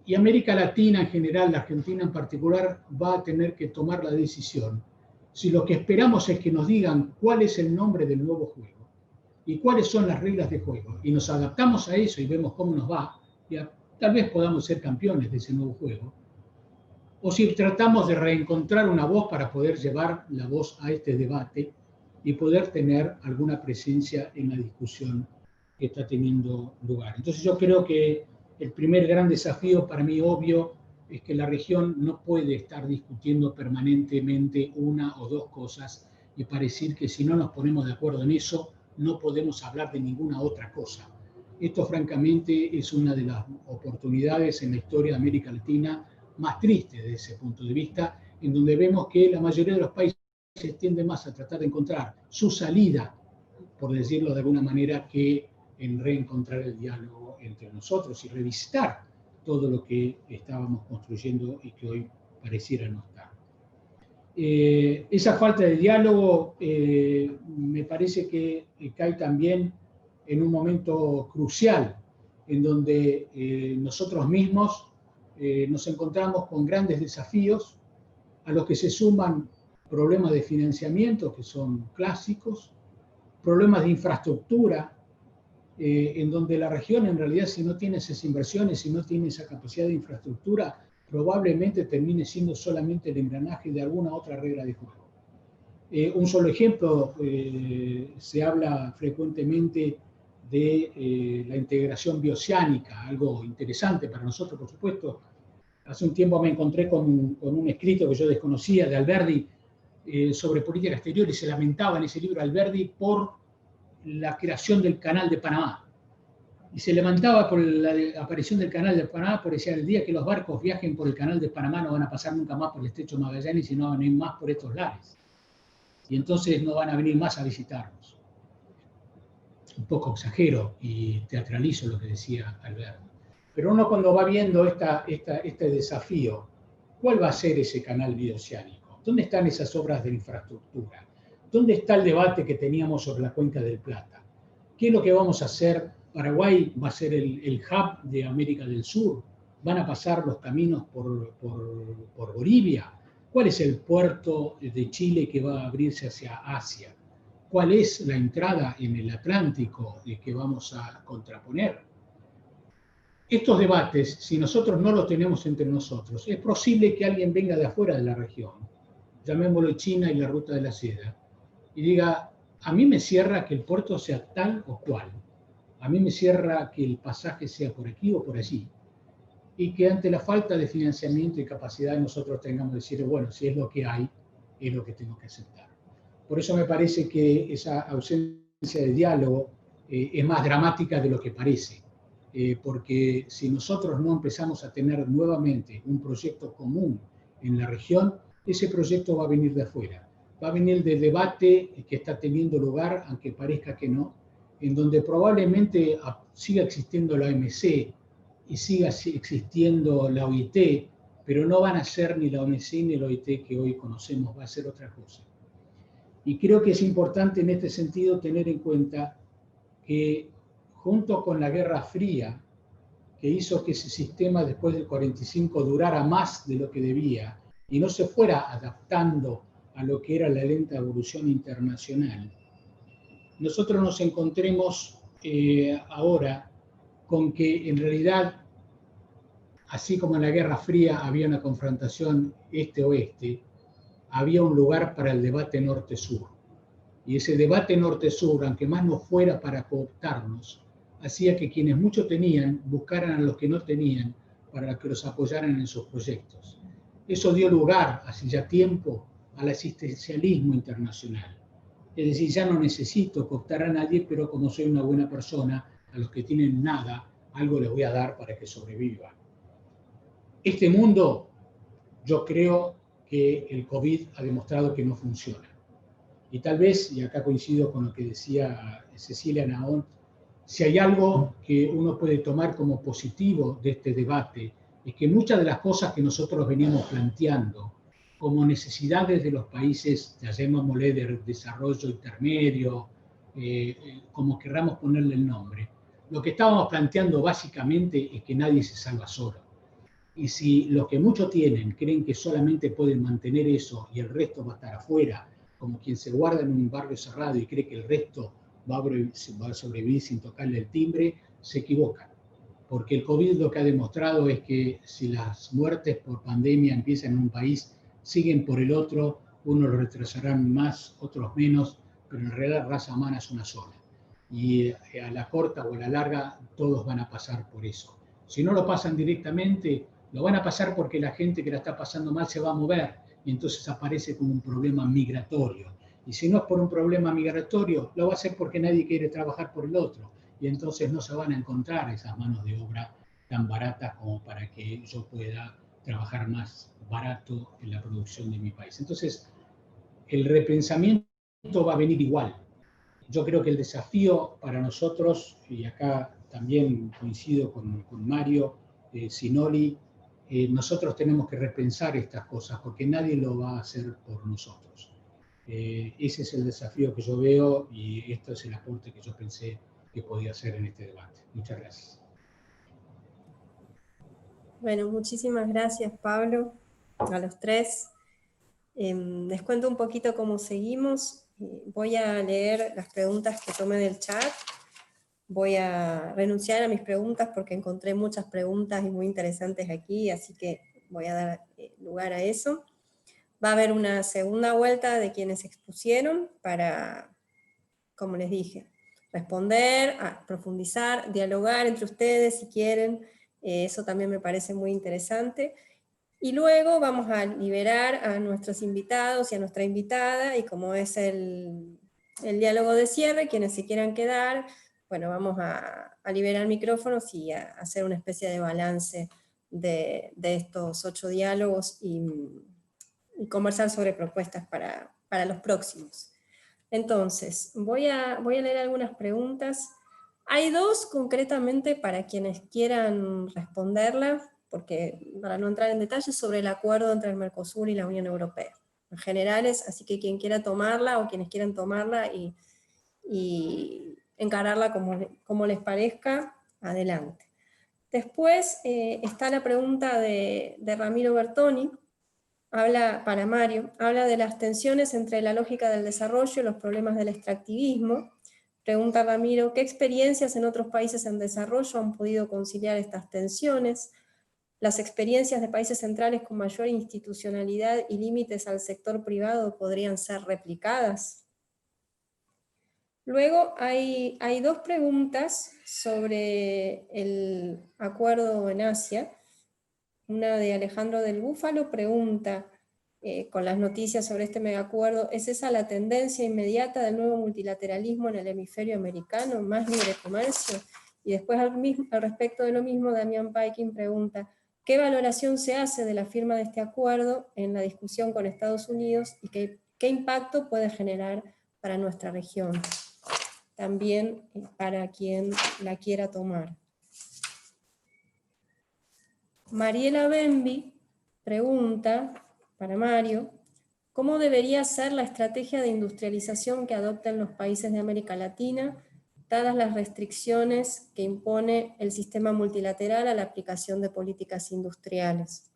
Y América Latina en general, la Argentina en particular, va a tener que tomar la decisión. Si lo que esperamos es que nos digan cuál es el nombre del nuevo juego y cuáles son las reglas de juego, y nos adaptamos a eso y vemos cómo nos va, y tal vez podamos ser campeones de ese nuevo juego, o si tratamos de reencontrar una voz para poder llevar la voz a este debate y poder tener alguna presencia en la discusión que está teniendo lugar. Entonces yo creo que el primer gran desafío para mí obvio es que la región no puede estar discutiendo permanentemente una o dos cosas y parecer que si no nos ponemos de acuerdo en eso no podemos hablar de ninguna otra cosa. Esto francamente es una de las oportunidades en la historia de América Latina más triste desde ese punto de vista, en donde vemos que la mayoría de los países tienden más a tratar de encontrar su salida, por decirlo de alguna manera, que en reencontrar el diálogo entre nosotros y revisitar todo lo que estábamos construyendo y que hoy pareciera no estar. Esa falta de diálogo me parece que cae también en un momento crucial, en donde nosotros mismos nos encontramos con grandes desafíos a los que se suman problemas de financiamiento que son clásicos, problemas de infraestructura, en donde la región en realidad si no tiene esas inversiones, si no tiene esa capacidad de infraestructura, probablemente termine siendo solamente el engranaje de alguna otra regla de juego. Un solo ejemplo, se habla frecuentemente de la integración bioceánica, algo interesante para nosotros, por supuesto. Hace un tiempo me encontré con un escrito que yo desconocía de Alberdi sobre política exterior y se lamentaba en ese libro Alberdi por la creación del Canal de Panamá. Y se levantaba por la aparición del Canal de Panamá, por decir, el día que los barcos viajen por el Canal de Panamá no van a pasar nunca más por el Estrecho de Magallanes y no van a venir más por estos lares. Y entonces no van a venir más a visitarnos. Un poco exagero y teatralizo lo que decía Alberto. Pero uno cuando va viendo este desafío, ¿cuál va a ser ese canal bioceánico? ¿Dónde están esas obras de infraestructura? ¿Dónde está el debate que teníamos sobre la cuenca del Plata? ¿Qué es lo que vamos a hacer? Paraguay va a ser el hub de América del Sur. ¿Van a pasar los caminos por Bolivia? ¿Cuál es el puerto de Chile que va a abrirse hacia Asia? ¿Cuál es la entrada en el Atlántico que vamos a contraponer? Estos debates, si nosotros no los tenemos entre nosotros, es posible que alguien venga de afuera de la región, llamémoslo China y la ruta de la seda, y diga, a mí me cierra que el puerto sea tal o cual, a mí me cierra que el pasaje sea por aquí o por allí, y que ante la falta de financiamiento y capacidad nosotros tengamos que decir, bueno, si es lo que hay, es lo que tengo que aceptar. Por eso me parece que esa ausencia de diálogo es más dramática de lo que parece, porque si nosotros no empezamos a tener nuevamente un proyecto común en la región, ese proyecto va a venir de afuera. Va a venir del debate que está teniendo lugar, aunque parezca que no, en donde probablemente siga existiendo la OMC y siga existiendo la OIT, pero no van a ser ni la OMC ni la OIT que hoy conocemos, va a ser otra cosa. Y creo que es importante en este sentido tener en cuenta que junto con la Guerra Fría, que hizo que ese sistema después del 45 durara más de lo que debía y no se fuera adaptando a lo que era la lenta evolución internacional, nosotros nos encontremos ahora con que en realidad, así como en la Guerra Fría había una confrontación este-oeste, había un lugar para el debate norte-sur. Y ese debate norte-sur, aunque más no fuera para cooptarnos, hacía que quienes mucho tenían buscaran a los que no tenían para que los apoyaran en sus proyectos. Eso dio lugar, hace ya tiempo, al asistencialismo internacional. Es decir, ya no necesito cooptar a nadie, pero como soy una buena persona, a los que tienen nada, algo les voy a dar para que sobrevivan. Este mundo, yo creo que el COVID ha demostrado que no funciona. Y tal vez, y acá coincido con lo que decía Cecilia Naón, si hay algo que uno puede tomar como positivo de este debate, es que muchas de las cosas que nosotros veníamos planteando como necesidades de los países, llamémosle de desarrollo intermedio, como querramos ponerle el nombre, lo que estábamos planteando básicamente es que nadie se salva solo. Y si los que mucho tienen creen que solamente pueden mantener eso y el resto va a estar afuera, como quien se guarda en un barrio cerrado y cree que el resto va a sobrevivir sin tocarle el timbre, se equivocan. Porque el COVID lo que ha demostrado es que si las muertes por pandemia empiezan en un país, siguen por el otro, unos lo retrasarán más, otros menos, pero en realidad la raza humana es una sola. Y a la corta o a la larga todos van a pasar por eso. Si no lo pasan directamente, lo van a pasar porque la gente que la está pasando mal se va a mover y entonces aparece como un problema migratorio. Y si no es por un problema migratorio, lo va a hacer porque nadie quiere trabajar por el otro. Y entonces no se van a encontrar esas manos de obra tan baratas como para que yo pueda trabajar más barato en la producción de mi país. Entonces, el repensamiento va a venir igual. Yo creo que el desafío para nosotros, y acá también coincido con Mario Sinoli, nosotros tenemos que repensar estas cosas porque nadie lo va a hacer por nosotros. Ese es el desafío que yo veo y esto es el aporte que yo pensé que podía hacer en este debate. Muchas gracias. Bueno, muchísimas gracias, Pablo, a los tres. Les cuento un poquito cómo seguimos. Voy a leer las preguntas que tomé del chat. Voy a renunciar a mis preguntas porque encontré muchas preguntas y muy interesantes aquí, así que voy a dar lugar a eso. Va a haber una segunda vuelta de quienes expusieron para, como les dije, responder, profundizar, dialogar entre ustedes si quieren. Eso también me parece muy interesante. Y luego vamos a liberar a nuestros invitados y a nuestra invitada, y como es el diálogo de cierre, quienes se quieran quedar, bueno, vamos a liberar micrófonos y a hacer una especie de balance de estos 8 diálogos y conversar sobre propuestas para los próximos. Entonces, voy a leer algunas preguntas. Hay 2 concretamente para quienes quieran responderlas, porque para no entrar en detalles, sobre el acuerdo entre el Mercosur y la Unión Europea. En generales, así que quien quiera tomarla o quienes quieran tomarla y encararla como les parezca, adelante. Después está la pregunta de Ramiro Bertoni, para Mario, habla de las tensiones entre la lógica del desarrollo y los problemas del extractivismo. Pregunta Ramiro, ¿qué experiencias en otros países en desarrollo han podido conciliar estas tensiones? ¿Las experiencias de países centrales con mayor institucionalidad y límites al sector privado podrían ser replicadas? Luego hay 2 preguntas sobre el acuerdo en Asia. Una de Alejandro del Búfalo pregunta, con las noticias sobre este megacuerdo, ¿es esa la tendencia inmediata del nuevo multilateralismo en el hemisferio americano, más libre comercio? Y después al respecto de lo mismo, Damián Paikin pregunta, ¿qué valoración se hace de la firma de este acuerdo en la discusión con Estados Unidos y qué impacto puede generar para nuestra región? También para quien la quiera tomar. Mariela Bembi pregunta, para Mario, ¿cómo debería ser la estrategia de industrialización que adopten los países de América Latina, dadas las restricciones que impone el sistema multilateral a la aplicación de políticas industriales?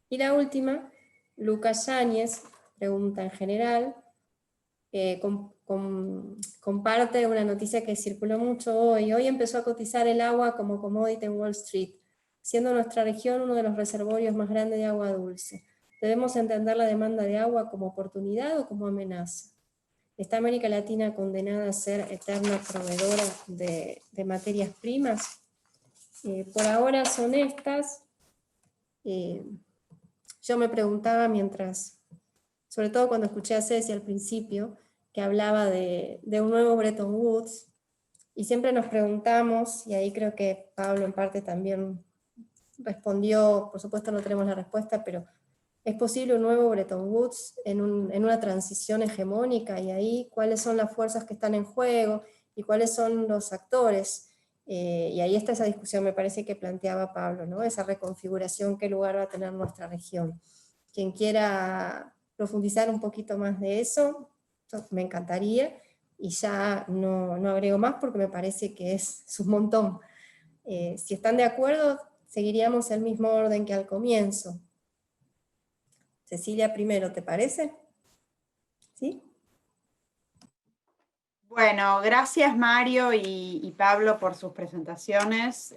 Y la última, Lucas Yáñez pregunta en general, comparte una noticia que circuló mucho hoy. Hoy empezó a cotizar el agua como commodity en Wall Street, siendo nuestra región uno de los reservorios más grandes de agua dulce. ¿Debemos entender la demanda de agua como oportunidad o como amenaza? ¿Está América Latina condenada a ser eterna proveedora de materias primas? Por ahora son estas. Yo me preguntaba mientras, sobre todo cuando escuché a Ceci al principio, que hablaba de un nuevo Bretton Woods, y siempre nos preguntamos, y ahí creo que Pablo en parte también respondió, por supuesto no tenemos la respuesta, pero ¿es posible un nuevo Bretton Woods en una transición hegemónica? Y ahí, ¿cuáles son las fuerzas que están en juego? ¿Y cuáles son los actores? Y ahí está esa discusión, me parece que planteaba Pablo, ¿no? Esa reconfiguración, qué lugar va a tener nuestra región. Quien quiera profundizar un poquito más de eso, me encantaría, y ya no agrego más porque me parece que es un montón. Si están de acuerdo, seguiríamos el mismo orden que al comienzo. Cecilia primero, ¿te parece? ¿Sí? Bueno, gracias Mario y Pablo por sus presentaciones.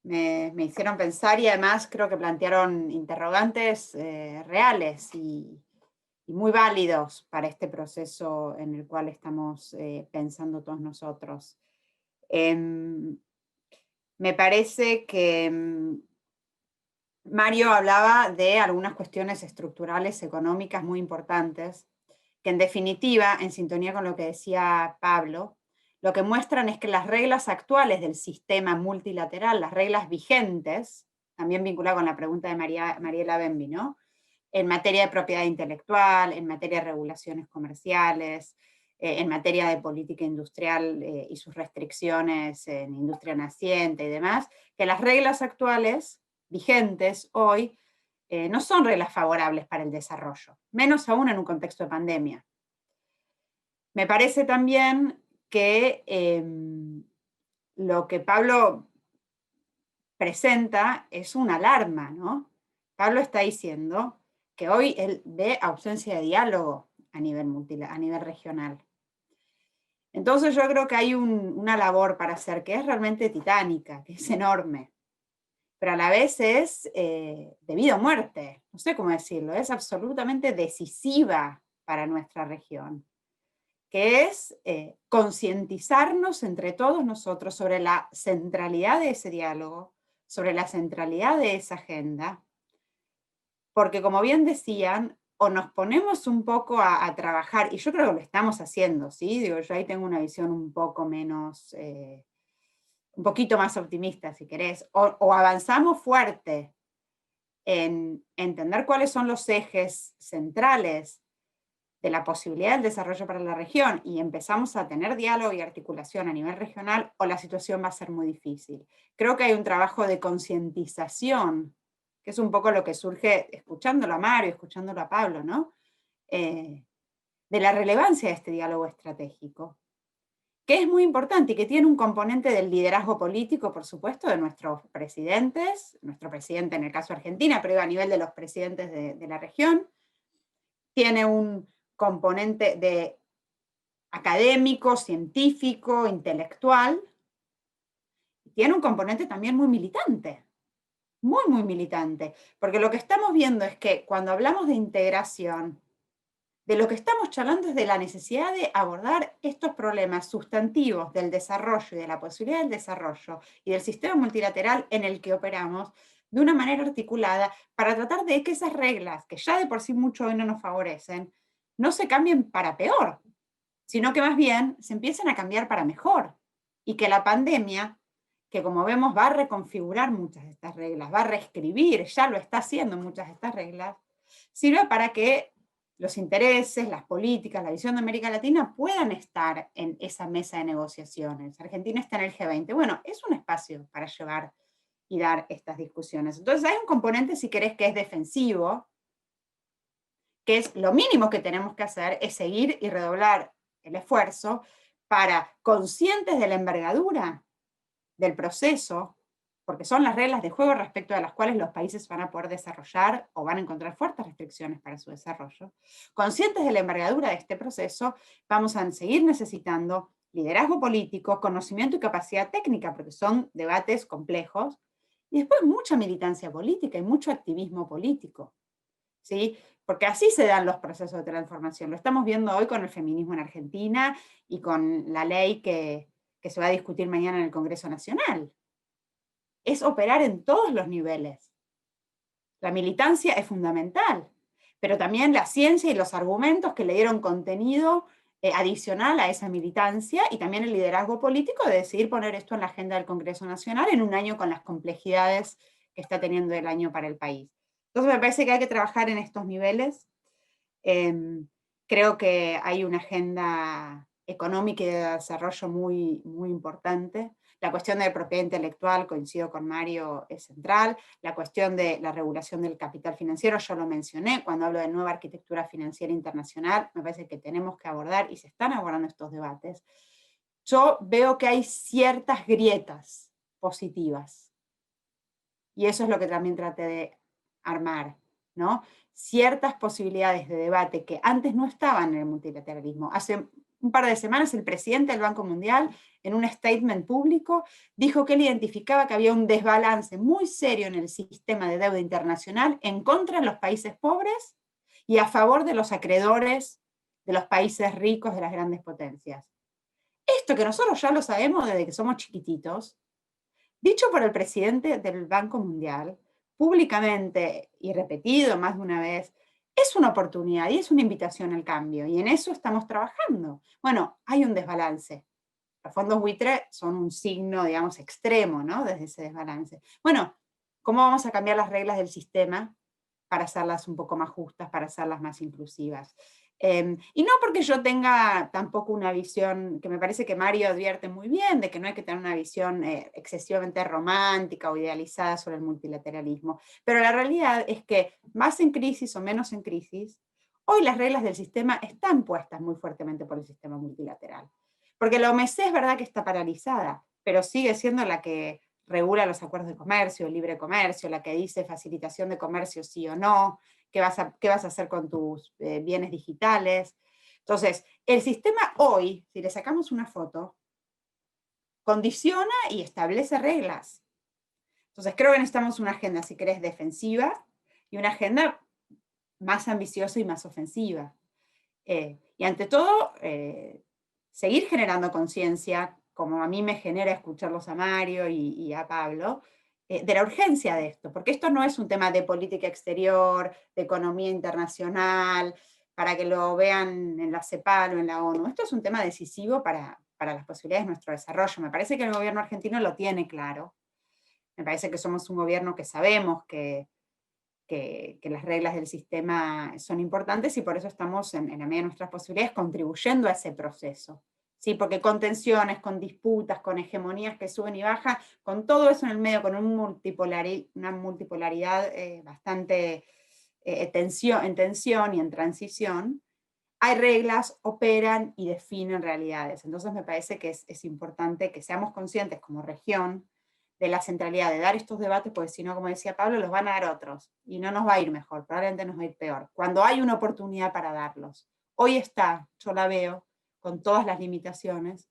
Me hicieron pensar y además creo que plantearon interrogantes reales y muy válidos para este proceso en el cual estamos pensando todos nosotros. Me parece que Mario hablaba de algunas cuestiones estructurales económicas muy importantes, que en definitiva, en sintonía con lo que decía Pablo, lo que muestran es que las reglas actuales del sistema multilateral, las reglas vigentes, también vinculado con la pregunta de Mariela Bembi, ¿no? En materia de propiedad intelectual, en materia de regulaciones comerciales, en materia de política industrial y sus restricciones en industria naciente y demás, que las reglas actuales vigentes hoy no son reglas favorables para el desarrollo, menos aún en un contexto de pandemia. Me parece también que lo que Pablo presenta es una alarma, ¿no? Pablo está diciendo que hoy él ve ausencia de diálogo a nivel regional. Entonces yo creo que hay una labor para hacer que es realmente titánica, que es enorme, pero a la vez es de vida o muerte, no sé cómo decirlo, es absolutamente decisiva para nuestra región, que es concientizarnos entre todos nosotros sobre la centralidad de ese diálogo, sobre la centralidad de esa agenda, porque como bien decían, o nos ponemos un poco a trabajar, y yo creo que lo estamos haciendo, ¿sí? Digo, yo ahí tengo una visión un poco menos, un poquito más optimista, si querés, o avanzamos fuerte en entender cuáles son los ejes centrales de la posibilidad del desarrollo para la región y empezamos a tener diálogo y articulación a nivel regional, o la situación va a ser muy difícil. Creo que hay un trabajo de concientización, que es un poco lo que surge escuchándolo a Mario, escuchándolo a Pablo, ¿no? De la relevancia de este diálogo estratégico, que es muy importante y que tiene un componente del liderazgo político, por supuesto, de nuestros presidentes, nuestro presidente en el caso de Argentina, pero a nivel de los presidentes de la región, tiene un componente de académico, científico, intelectual, y tiene un componente también muy militante, muy militante, porque lo que estamos viendo es que cuando hablamos de integración, de lo que estamos charlando es de la necesidad de abordar estos problemas sustantivos del desarrollo y de la posibilidad del desarrollo y del sistema multilateral en el que operamos de una manera articulada para tratar de que esas reglas, que ya de por sí mucho hoy no nos favorecen, no se cambien para peor, sino que más bien se empiecen a cambiar para mejor. Y que la pandemia, que como vemos va a reconfigurar muchas de estas reglas, va a reescribir, ya lo está haciendo muchas de estas reglas, sirve para que los intereses, las políticas, la visión de América Latina puedan estar en esa mesa de negociaciones. Argentina está en el G20. Bueno, es un espacio para llevar y dar estas discusiones. Entonces hay un componente, si querés, que es defensivo, que es lo mínimo que tenemos que hacer, es seguir y redoblar el esfuerzo para, conscientes de la envergadura del proceso, porque son las reglas de juego respecto a las cuales los países van a poder desarrollar o van a encontrar fuertes restricciones para su desarrollo. Conscientes de la envergadura de este proceso, vamos a seguir necesitando liderazgo político, conocimiento y capacidad técnica, porque son debates complejos, y después mucha militancia política y mucho activismo político, ¿sí? Porque así se dan los procesos de transformación. Lo estamos viendo hoy con el feminismo en Argentina y con la ley que se va a discutir mañana en el Congreso Nacional. Es operar en todos los niveles. La militancia es fundamental, pero también la ciencia y los argumentos que le dieron contenido adicional a esa militancia, y también el liderazgo político de decidir poner esto en la agenda del Congreso Nacional en un año con las complejidades que está teniendo el año para el país. Entonces me parece que hay que trabajar en estos niveles. Creo que hay una agenda económica y de desarrollo muy, muy importante. La cuestión de la propiedad intelectual, coincido con Mario, es central. La cuestión de la regulación del capital financiero, yo lo mencioné cuando hablo de nueva arquitectura financiera internacional, me parece que tenemos que abordar, y se están abordando estos debates. Yo veo que hay ciertas grietas positivas, y eso es lo que también traté de armar, ¿no? Ciertas posibilidades de debate que antes no estaban en el multilateralismo. Hace un par de semanas el presidente del Banco Mundial, en un statement público, dijo que él identificaba que había un desbalance muy serio en el sistema de deuda internacional en contra de los países pobres y a favor de los acreedores de los países ricos de las grandes potencias. Esto que nosotros ya lo sabemos desde que somos chiquititos, dicho por el presidente del Banco Mundial, públicamente y repetido más de una vez, es una oportunidad y es una invitación al cambio, y en eso estamos trabajando. Bueno, hay un desbalance. Los fondos buitre son un signo, digamos, extremo, ¿no? Desde ese desbalance. Bueno, ¿cómo vamos a cambiar las reglas del sistema para hacerlas un poco más justas, para hacerlas más inclusivas? Y no porque yo tenga tampoco una visión, que me parece que Mario advierte muy bien, de que no hay que tener una visión excesivamente romántica o idealizada sobre el multilateralismo, pero la realidad es que más en crisis o menos en crisis, hoy las reglas del sistema están puestas muy fuertemente por el sistema multilateral. Porque la OMC es verdad que está paralizada, pero sigue siendo la que regula los acuerdos de comercio, libre comercio, la que dice facilitación de comercio sí o no, qué vas a hacer con tus bienes digitales. Entonces, el sistema hoy, si le sacamos una foto, condiciona y establece reglas. Entonces, creo que necesitamos una agenda, si querés, defensiva, y una agenda más ambiciosa y más ofensiva. Y ante todo, seguir generando conciencia, como a mí me genera escucharlos a Mario y a Pablo, de la urgencia de esto, porque esto no es un tema de política exterior, de economía internacional, para que lo vean en la CEPAL o en la ONU. Esto es un tema decisivo para las posibilidades de nuestro desarrollo. Me parece que el gobierno argentino lo tiene claro. Me parece que somos un gobierno que sabemos que las reglas del sistema son importantes, y por eso estamos, en la medida de nuestras posibilidades, contribuyendo a ese proceso. ¿Sí? Porque con tensiones, con disputas, con hegemonías que suben y bajan, con todo eso en el medio, con una multipolaridad bastante en tensión y en transición, hay reglas, operan y definen realidades. Entonces me parece que es importante que seamos conscientes como región de la centralidad de dar estos debates, porque si no, como decía Pablo, los van a dar otros, y no nos va a ir mejor, probablemente nos va a ir peor, cuando hay una oportunidad para darlos. Hoy está, yo la veo, con todas las limitaciones,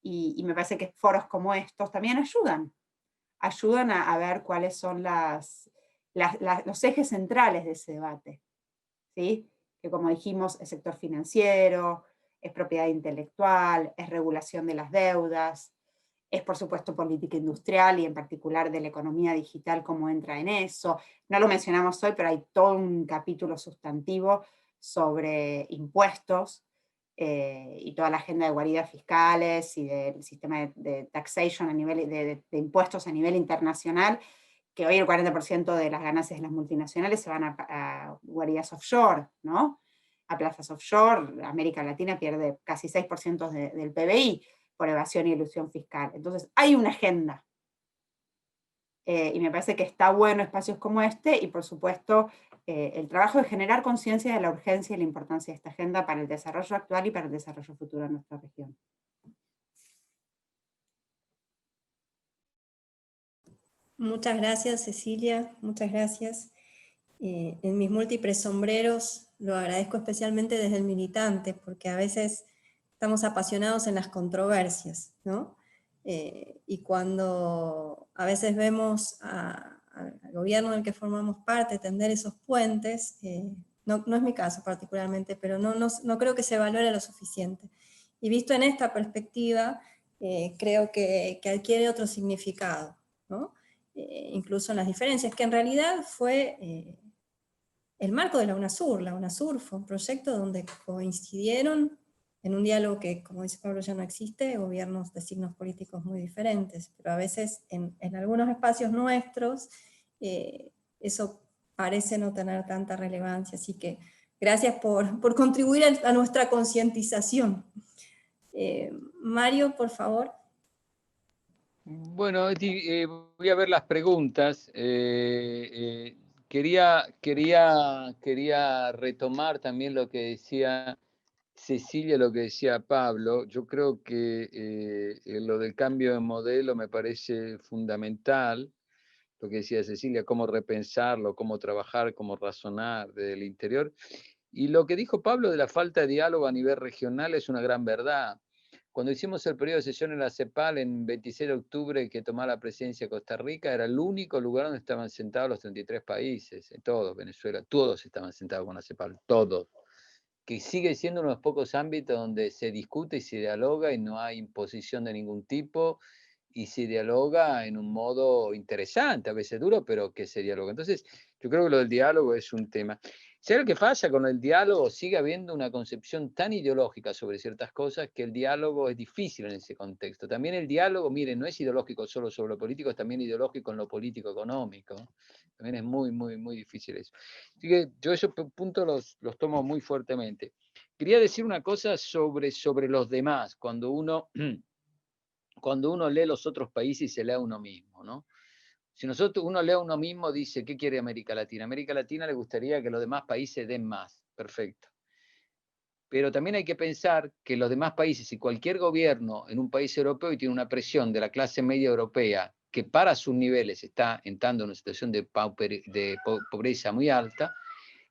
y me parece que foros como estos también ayudan a ver cuáles son los ejes centrales de ese debate, ¿sí? Que como dijimos, es sector financiero, es propiedad intelectual, es regulación de las deudas, es por supuesto política industrial, y en particular de la economía digital, cómo entra en eso. No lo mencionamos hoy, pero hay todo un capítulo sustantivo sobre impuestos y toda la agenda de guaridas fiscales y del sistema de taxation a nivel de impuestos a nivel internacional, que hoy el 40% de las ganancias de las multinacionales se van a guaridas offshore, ¿no? a plazas offshore. América Latina pierde casi 6% del PBI por evasión y elusión fiscal. Entonces hay una agenda. Y me parece que está bueno espacios como este, y por supuesto el trabajo de generar conciencia de la urgencia y la importancia de esta agenda para el desarrollo actual y para el desarrollo futuro de nuestra región. Muchas gracias, Cecilia, muchas gracias. En mis múltiples sombreros lo agradezco especialmente desde el militante, porque a veces estamos apasionados en las controversias, ¿no? Y cuando a veces vemos al gobierno del que formamos parte tender esos puentes, no es mi caso particularmente, pero no creo que se valore lo suficiente. Y visto en esta perspectiva, creo que adquiere otro significado, ¿no? Incluso en las diferencias, que en realidad fue el marco de la UNASUR. La UNASUR fue un proyecto donde coincidieron en un diálogo que, como dice Pablo, ya no existe, gobiernos de signos políticos muy diferentes, pero a veces en algunos espacios nuestros eso parece no tener tanta relevancia, así que gracias por contribuir a nuestra concientización. Mario, por favor. Bueno, voy a ver las preguntas. Quería retomar también lo que decía Cecilia, lo que decía Pablo. Yo creo que lo del cambio de modelo me parece fundamental. Lo que decía Cecilia, cómo repensarlo, cómo trabajar, cómo razonar desde el interior. Y lo que dijo Pablo de la falta de diálogo a nivel regional es una gran verdad. Cuando hicimos el periodo de sesión en la CEPAL, en 26 de octubre, que tomaba la presidencia de Costa Rica, era el único lugar donde estaban sentados los 33 países, todos, Venezuela, todos estaban sentados con la CEPAL, todos. Que sigue siendo uno de los pocos ámbitos donde se discute y se dialoga y no hay imposición de ningún tipo, y se dialoga en un modo interesante, a veces duro, pero que se dialoga. Entonces, yo creo que lo del diálogo es un tema. ¿Sabes lo que pasa con el diálogo? Sigue habiendo una concepción tan ideológica sobre ciertas cosas que el diálogo es difícil en ese contexto. También el diálogo, miren, no es ideológico solo sobre lo político, es también ideológico en lo político-económico. También es muy, muy, muy difícil eso. Así que yo esos puntos los tomo muy fuertemente. Quería decir una cosa sobre los demás, cuando uno lee los otros países y se lee a uno mismo, ¿no? Si uno lee a uno mismo, dice, ¿qué quiere América Latina? América Latina le gustaría que los demás países den más, perfecto. Pero también hay que pensar que los demás países, si cualquier gobierno en un país europeo y tiene una presión de la clase media europea que para sus niveles está entrando en una situación de pobreza muy alta,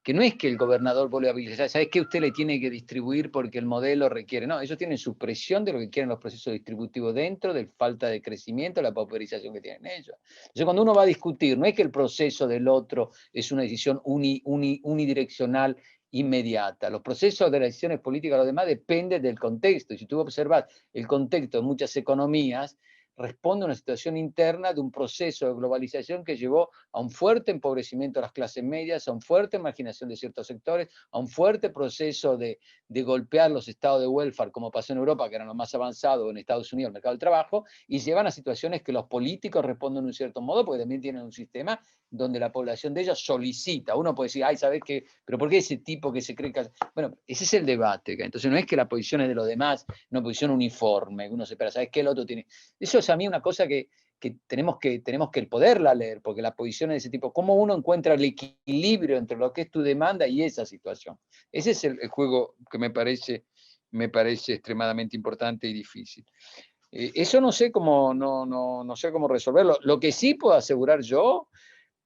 que no es que el gobernador vuelve a habilitar, ¿sabes qué? Usted le tiene que distribuir porque el modelo requiere. No, ellos tienen su presión de lo que quieren los procesos distributivos dentro, de falta de crecimiento, la pauperización que tienen ellos. Entonces, cuando uno va a discutir, no es que el proceso del otro es una decisión unidireccional inmediata. Los procesos de las decisiones políticas, lo demás, dependen del contexto. Y si tú observas el contexto de muchas economías, responde a una situación interna de un proceso de globalización que llevó a un fuerte empobrecimiento de las clases medias, a un fuerte marginación de ciertos sectores, a un fuerte proceso de golpear los estados de welfare, como pasó en Europa, que eran los más avanzados, en Estados Unidos, el mercado del trabajo, y llevan a situaciones que los políticos responden de un cierto modo, porque también tienen un sistema donde la población de ellos solicita. Uno puede decir, ay, ¿sabes qué? ¿Pero por qué ese tipo que se cree que...? Bueno, ese es el debate. Entonces no es que la posición es de los demás, una posición uniforme, uno se espera, ¿sabes qué? El otro tiene... Eso es a mí una cosa que tenemos que poderla leer, porque la posición de ese tipo, cómo uno encuentra el equilibrio entre lo que es tu demanda y esa situación. Ese es el juego que me parece extremadamente importante y difícil. Eso no sé cómo resolverlo. Lo que sí puedo asegurar yo,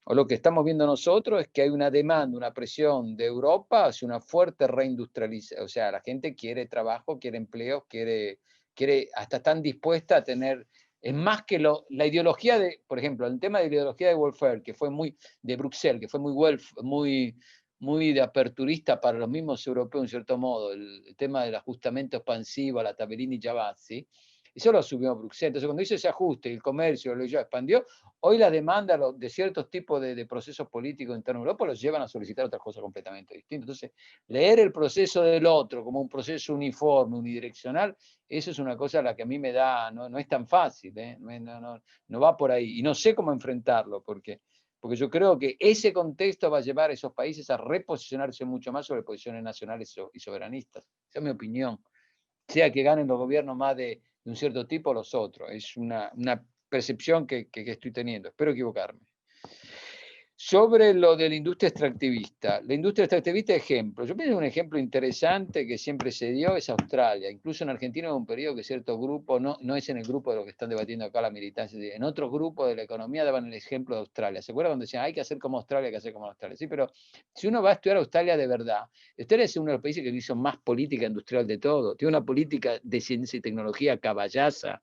o lo que estamos viendo nosotros, es que hay una demanda, una presión de Europa hacia una fuerte reindustrialización. O sea, la gente quiere trabajo, quiere empleo, quiere hasta están dispuesta a tener... Es más que la ideología de, por ejemplo, el tema de la ideología de welfare, que fue muy de Bruxelles, que fue muy de aperturista para los mismos europeos, en cierto modo, el tema del ajustamiento expansivo a la Tabellini y Giavazzi, eso lo asumió Bruxelles. Entonces, cuando hizo ese ajuste, el comercio lo expandió, hoy la demanda de ciertos tipos de procesos políticos internos de Europa los llevan a solicitar otras cosas completamente distintas. Entonces, leer el proceso del otro como un proceso uniforme, unidireccional, eso es una cosa a la que a mí me da, no es tan fácil, no va por ahí. Y no sé cómo enfrentarlo, porque porque yo creo que ese contexto va a llevar a esos países a reposicionarse mucho más sobre posiciones nacionales y soberanistas. Esa es mi opinión. Sea que ganen los gobiernos más de un cierto tipo o los otros. Es una percepción que estoy teniendo. Espero equivocarme. Sobre lo de la industria extractivista. La industria extractivista, ejemplo. Yo pienso que un ejemplo interesante que siempre se dio es Australia. Incluso en Argentina hubo un periodo que ciertos grupos, no es en el grupo de lo que están debatiendo acá la militancia, en otros grupos de la economía daban el ejemplo de Australia. ¿Se acuerdan cuando decían, hay que hacer como Australia, hay que hacer como Australia? Sí, pero si uno va a estudiar Australia de verdad, Australia es uno de los países que hizo más política industrial de todo. Tiene una política de ciencia y tecnología caballaza.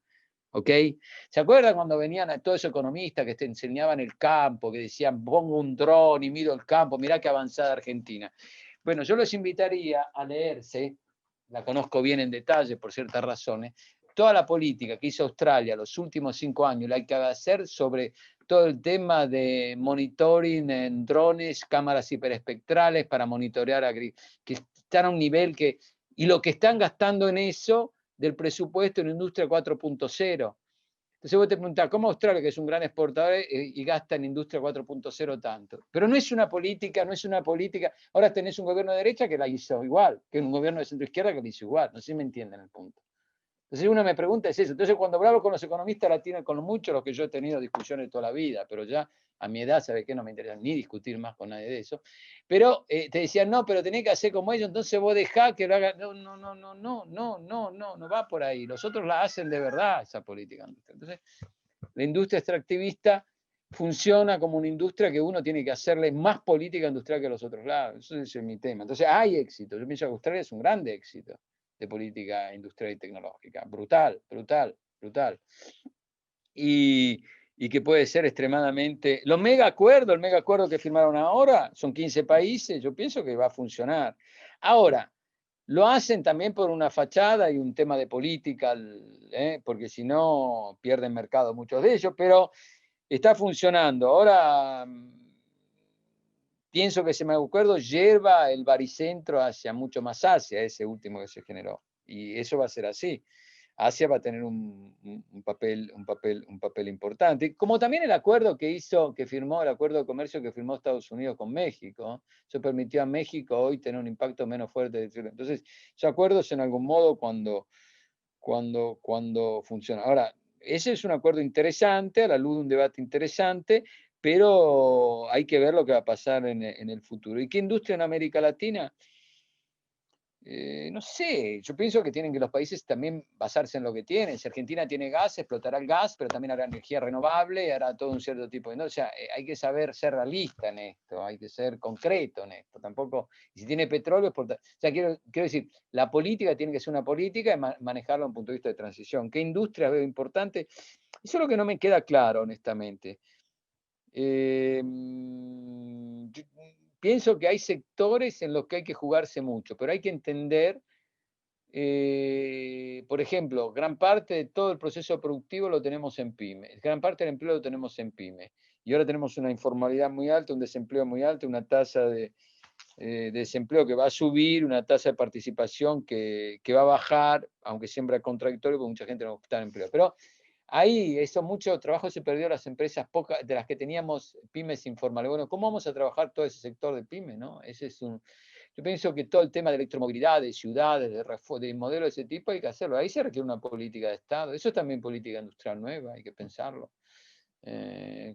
¿Ok? ¿Se acuerdan cuando venían a todos esos economistas que te enseñaban el campo, que decían, pongo un dron y miro el campo, mirá qué avanzada Argentina? Bueno, yo los invitaría a leerse, la conozco bien en detalle por ciertas razones, toda la política que hizo Australia los últimos 5 años, la hay que hacer sobre todo el tema de monitoring en drones, cámaras hiperespectrales para monitorear, que están a un nivel que, y lo que están gastando en eso, del presupuesto en industria 4.0. Entonces vos te preguntás, ¿cómo Australia, que es un gran exportador, y gasta en industria 4.0 tanto? Pero no es una política, ahora tenés un gobierno de derecha que la hizo igual, que un gobierno de centro izquierda que la hizo igual, no sé si me entienden el punto. Entonces uno me pregunta es eso. Entonces cuando hablo con los economistas latinos, con muchos los que yo he tenido discusiones toda la vida, pero ya a mi edad, ¿sabe qué? No me interesa ni discutir más con nadie de eso. Pero te decían, no, pero tenés que hacer como ellos, entonces vos dejá que lo hagan. No va por ahí. Los otros la hacen de verdad, esa política. Entonces, la industria extractivista funciona como una industria que uno tiene que hacerle más política industrial que los otros lados. Eso es mi tema. Entonces hay éxito. Yo pienso que Australia es un grande éxito de política industrial y tecnológica. Brutal. Y que puede ser extremadamente... el mega acuerdo que firmaron ahora, son 15 países, yo pienso que va a funcionar. Ahora, lo hacen también por una fachada y un tema de política, porque si no pierden mercado muchos de ellos, pero está funcionando. Ahora pienso que ese mega acuerdo lleva el baricentro hacia mucho más Asia, ese último que se generó. Y eso va a ser así. Asia va a tener un papel importante, como también el acuerdo que firmó el acuerdo de comercio que firmó Estados Unidos con México. Eso permitió a México hoy tener un impacto menos fuerte. Entonces, esos acuerdos en algún modo cuando funcionan. Ahora, ese es un acuerdo interesante, a la luz de un debate interesante, pero hay que ver lo que va a pasar en el futuro. ¿Y qué industria en América Latina? No sé, yo pienso que tienen que los países también basarse en lo que tienen. Si Argentina tiene gas, explotará el gas, pero también hará energía renovable, hará todo un cierto tipo de... O sea, hay que saber ser realista en esto, hay que ser concreto en esto. Tampoco, y si tiene petróleo, o sea, quiero decir, la política tiene que ser una política y manejarla desde un punto de vista de transición. ¿Qué industria veo importante? Eso es lo que no me queda claro, honestamente. Pienso que hay sectores en los que hay que jugarse mucho, pero hay que entender, por ejemplo, gran parte de todo el proceso productivo lo tenemos en pymes, gran parte del empleo lo tenemos en pymes, y ahora tenemos una informalidad muy alta, un desempleo muy alto, una tasa de desempleo que va a subir, una tasa de participación que va a bajar, aunque siempre es contradictorio porque mucha gente no está en empleo. Pero ahí mucho trabajo se perdió las empresas pocas de las que teníamos pymes informales. Bueno, ¿cómo vamos a trabajar todo ese sector de pymes? ¿No? Yo pienso que todo el tema de electromovilidad, de ciudades, de modelos de ese tipo hay que hacerlo. Ahí se requiere una política de Estado. Eso es también política industrial nueva, hay que pensarlo.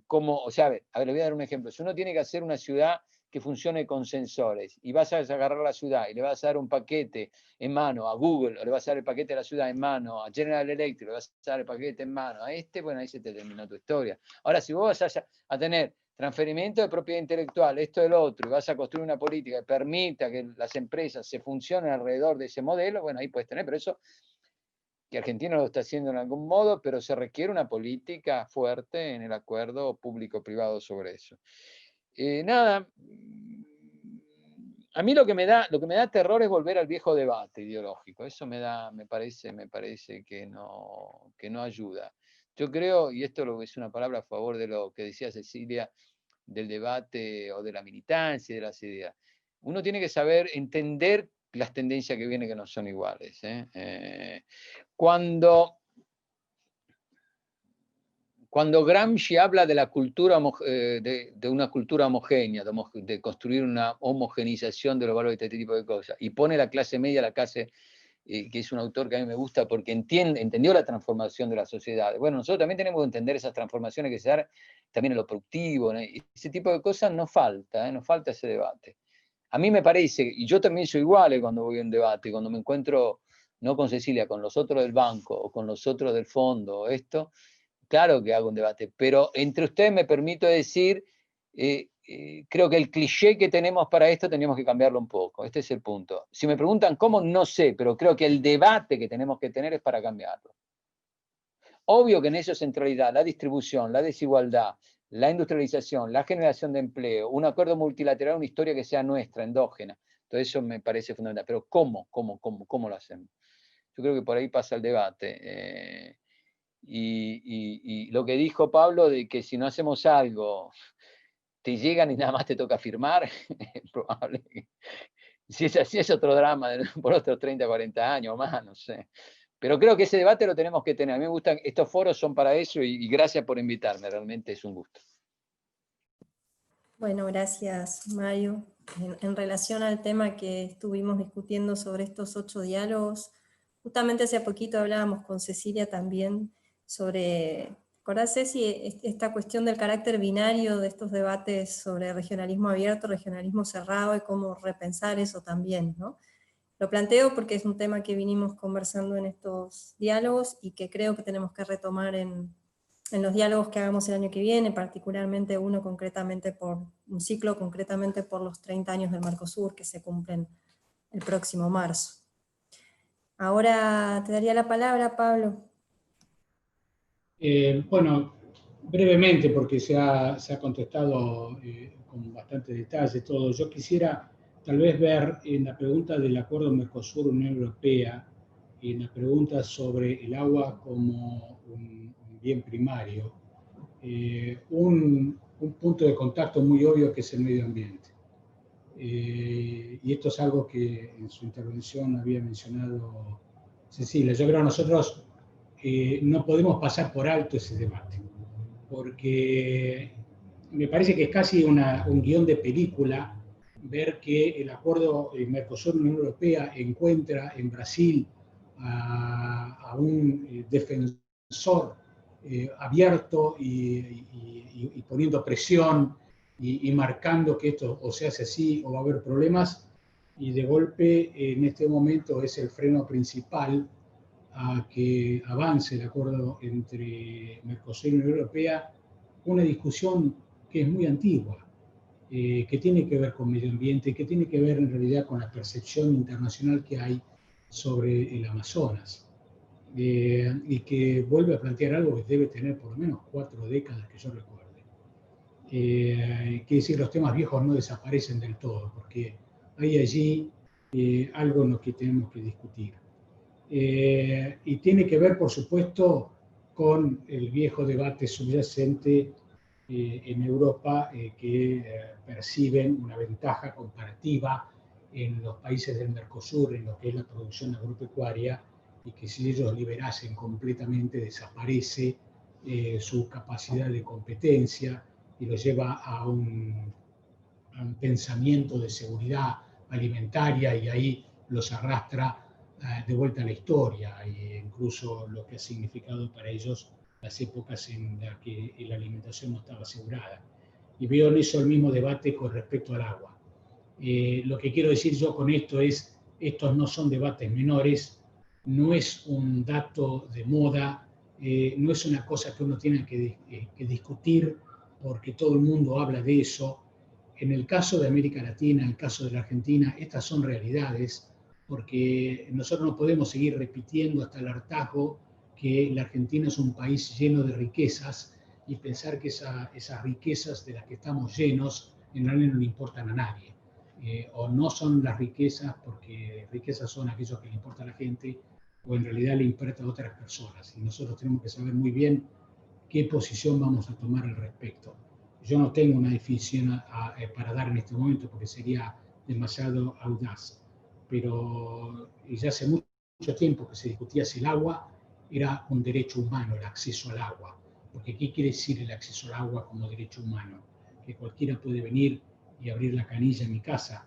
O sea, a ver, le voy a dar un ejemplo. Si uno tiene que hacer una ciudad que funcione con sensores y vas a agarrar la ciudad y le vas a dar un paquete en mano a Google, o le vas a dar el paquete de la ciudad en mano a General Electric, le vas a dar el paquete en mano a bueno, ahí se te terminó tu historia. Ahora, si vos vas a tener transferimiento de propiedad intelectual, esto del otro, y vas a construir una política que permita que las empresas se funcionen alrededor de ese modelo, bueno, ahí puedes tener, pero eso que Argentina lo está haciendo en algún modo, pero se requiere una política fuerte en el acuerdo público-privado sobre eso. Nada, a mí lo que me da terror es volver al viejo debate ideológico. Eso me parece que no ayuda. Yo creo, y esto es una palabra a favor de lo que decía Cecilia, del debate o de la militancia y de las ideas. Uno tiene que saber entender las tendencias que vienen que no son iguales. Cuando cuando Gramsci habla de la cultura, de una cultura homogénea, de construir una homogenización de los valores de este tipo de cosas, y pone la clase media, la clase, que es un autor que a mí me gusta porque entendió la transformación de la sociedad. Bueno, nosotros también tenemos que entender esas transformaciones que se dan también en lo productivo, ¿no? Y ese tipo de cosas nos falta ese debate. A mí me parece, y yo también soy igual cuando voy a un debate, cuando me encuentro, no con Cecilia, con los otros del banco, o con los otros del fondo, o esto, claro que hago un debate, pero entre ustedes me permito decir, creo que el cliché que tenemos para esto tenemos que cambiarlo un poco, este es el punto. Si me preguntan cómo, no sé, pero creo que el debate que tenemos que tener es para cambiarlo. Obvio que en eso es centralidad, la distribución, la desigualdad, la industrialización, la generación de empleo, un acuerdo multilateral, una historia que sea nuestra, endógena. Todo eso me parece fundamental. Pero ¿cómo lo hacemos? Yo creo que por ahí pasa el debate. Y lo que dijo Pablo de que si no hacemos algo, te llegan y nada más te toca firmar, es probable que, si es así, es otro drama por otros 30, 40 años más, no sé. Pero creo que ese debate lo tenemos que tener. A mí me gustan, estos foros son para eso y gracias por invitarme, realmente es un gusto. Bueno, gracias Mario. En relación al tema que estuvimos discutiendo sobre estos 8 diálogos, justamente hace poquito hablábamos con Cecilia también sobre, ¿acordás, Ceci, esta cuestión del carácter binario de estos debates sobre regionalismo abierto, regionalismo cerrado y cómo repensar eso también, ¿no? Lo planteo porque es un tema que vinimos conversando en estos diálogos y que creo que tenemos que retomar en los diálogos que hagamos el año que viene, particularmente un ciclo concretamente por los 30 años del Mercosur que se cumplen el próximo marzo. Ahora te daría la palabra, Pablo. Bueno, brevemente, porque se ha contestado con bastante detalle todo. Yo quisiera tal vez ver en la pregunta del acuerdo Mercosur-Unión Europea, en la pregunta sobre el agua como un bien primario, un punto de contacto muy obvio que es el medio ambiente. Y esto es algo que en su intervención había mencionado Cecilia. Yo creo que nosotros no podemos pasar por alto ese debate, porque me parece que es casi un guión de película ver que el acuerdo Mercosur-Unión Europea encuentra en Brasil a un defensor abierto y poniendo presión y marcando que esto o se hace así o va a haber problemas, y de golpe en este momento es el freno principal a que avance el acuerdo entre Mercosur y la Unión Europea, una discusión que es muy antigua, que tiene que ver con medio ambiente, que tiene que ver en realidad con la percepción internacional que hay sobre el Amazonas, y que vuelve a plantear algo que debe tener por lo menos 4 décadas que yo recuerde. Quiere decir, los temas viejos no desaparecen del todo, porque hay allí algo en lo que tenemos que discutir. Y tiene que ver, por supuesto, con el viejo debate subyacente en Europa, que perciben una ventaja comparativa en los países del Mercosur en lo que es la producción agropecuaria, y que si ellos liberasen completamente desaparece su capacidad de competencia y lo lleva a un pensamiento de seguridad alimentaria, y ahí los arrastra de vuelta a la historia, e incluso lo que ha significado para ellos las épocas en las que la alimentación no estaba asegurada. Y veo en eso el mismo debate con respecto al agua. Lo que quiero decir yo con esto es, estos no son debates menores, no es un dato de moda, no es una cosa que uno tiene que discutir porque todo el mundo habla de eso. En el caso de América Latina, en el caso de la Argentina, estas son realidades, porque nosotros no podemos seguir repitiendo hasta el hartazgo que la Argentina es un país lleno de riquezas y pensar que esas riquezas de las que estamos llenos en realidad no le importan a nadie. O no son las riquezas porque riquezas son aquellos que le importan a la gente, o en realidad le importa a otras personas. Y nosotros tenemos que saber muy bien qué posición vamos a tomar al respecto. Yo no tengo una definición para dar en este momento porque sería demasiado audaz, pero ya hace mucho tiempo que se discutía si el agua era un derecho humano, el acceso al agua, Porque ¿qué quiere decir el acceso al agua como derecho humano? Que cualquiera puede venir y abrir la canilla en mi casa.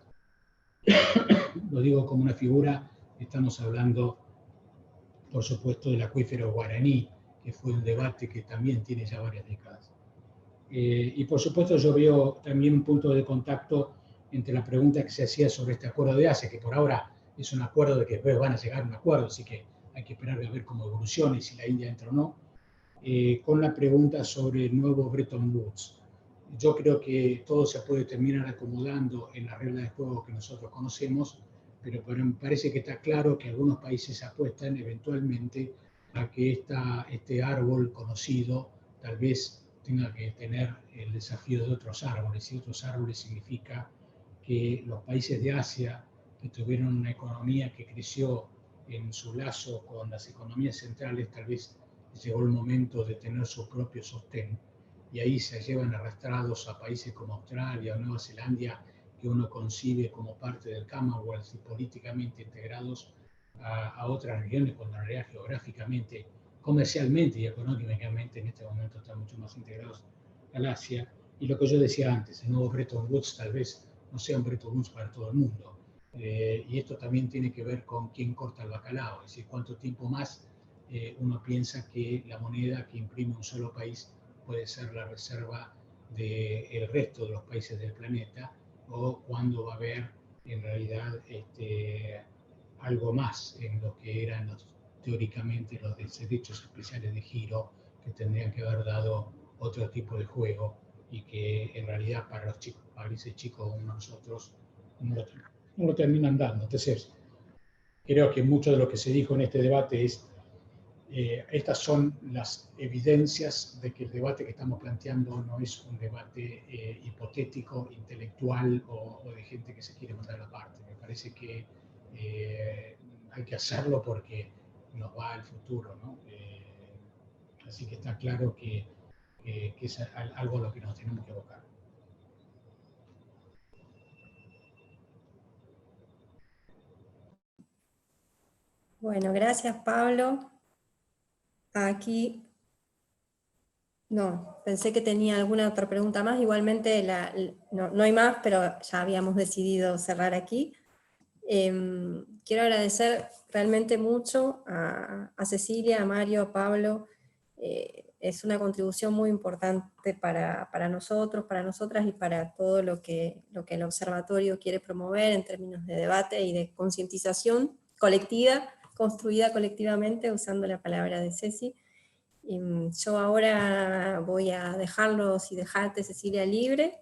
Lo digo como una figura, estamos hablando, por supuesto, del acuífero guaraní, que fue un debate que también tiene ya varias décadas. Y por supuesto yo veo también un punto de contacto entre la pregunta que se hacía sobre este acuerdo de Asia, que por ahora es un acuerdo de que después van a llegar a un acuerdo, así que hay que esperar a ver cómo evoluciona y si la India entra o no, con la pregunta sobre el nuevo Bretton Woods. Yo creo que todo se puede terminar acomodando en la regla de juego que nosotros conocemos, pero me parece que está claro que algunos países apuestan eventualmente a que este árbol conocido tal vez tenga que tener el desafío de otros árboles, y otros árboles significa que los países de Asia, que tuvieron una economía que creció en su lazo con las economías centrales, tal vez llegó el momento de tener su propio sostén, y ahí se llevan arrastrados a países como Australia o Nueva Zelanda, que uno concibe como parte del Commonwealth y políticamente integrados a otras regiones, cuando en realidad geográficamente, comercialmente y económicamente en este momento están mucho más integrados al Asia. Y lo que yo decía antes, el nuevo Bretton Woods tal vez no sea un Bretton Woods para todo el mundo. Y esto también tiene que ver con quién corta el bacalao, es decir, cuánto tiempo más uno piensa que la moneda que imprime un solo país puede ser la reserva del resto de los países del planeta, o cuándo va a haber en realidad algo más en lo que eran teóricamente los derechos especiales de giro, que tendrían que haber dado otro tipo de juego y que en realidad para los países chicos como nosotros no lo terminan dando. Entonces, creo que mucho de lo que se dijo en este debate es estas son las evidencias de que el debate que estamos planteando no es un debate hipotético, intelectual o de gente que se quiere mandar a la parte. Me parece que hay que hacerlo porque nos va al futuro, ¿no? Así que está claro que es algo a lo que nos tenemos que abocar. Bueno, gracias Pablo. Aquí, no, pensé que tenía alguna otra pregunta más, igualmente no hay más, pero ya habíamos decidido cerrar aquí. Quiero agradecer realmente mucho a Cecilia, a Mario, a Pablo. Es una contribución muy importante para nosotros, para nosotras y para todo lo que el observatorio quiere promover en términos de debate y de concientización colectiva, construida colectivamente, usando la palabra de Ceci. Yo ahora voy a dejarlos y dejarte, Cecilia, libre,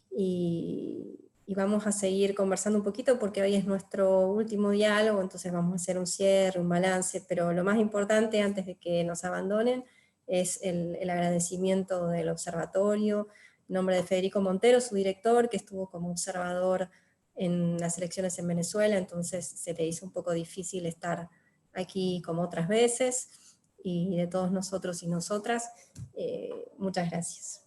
y vamos a seguir conversando un poquito porque hoy es nuestro último diálogo, entonces vamos a hacer un cierre, un balance, pero lo más importante antes de que nos abandonen es el agradecimiento del observatorio, en nombre de Federico Montero, su director, que estuvo como observador en las elecciones en Venezuela, entonces se le hizo un poco difícil estar aquí como otras veces, y de todos nosotros y nosotras, muchas gracias.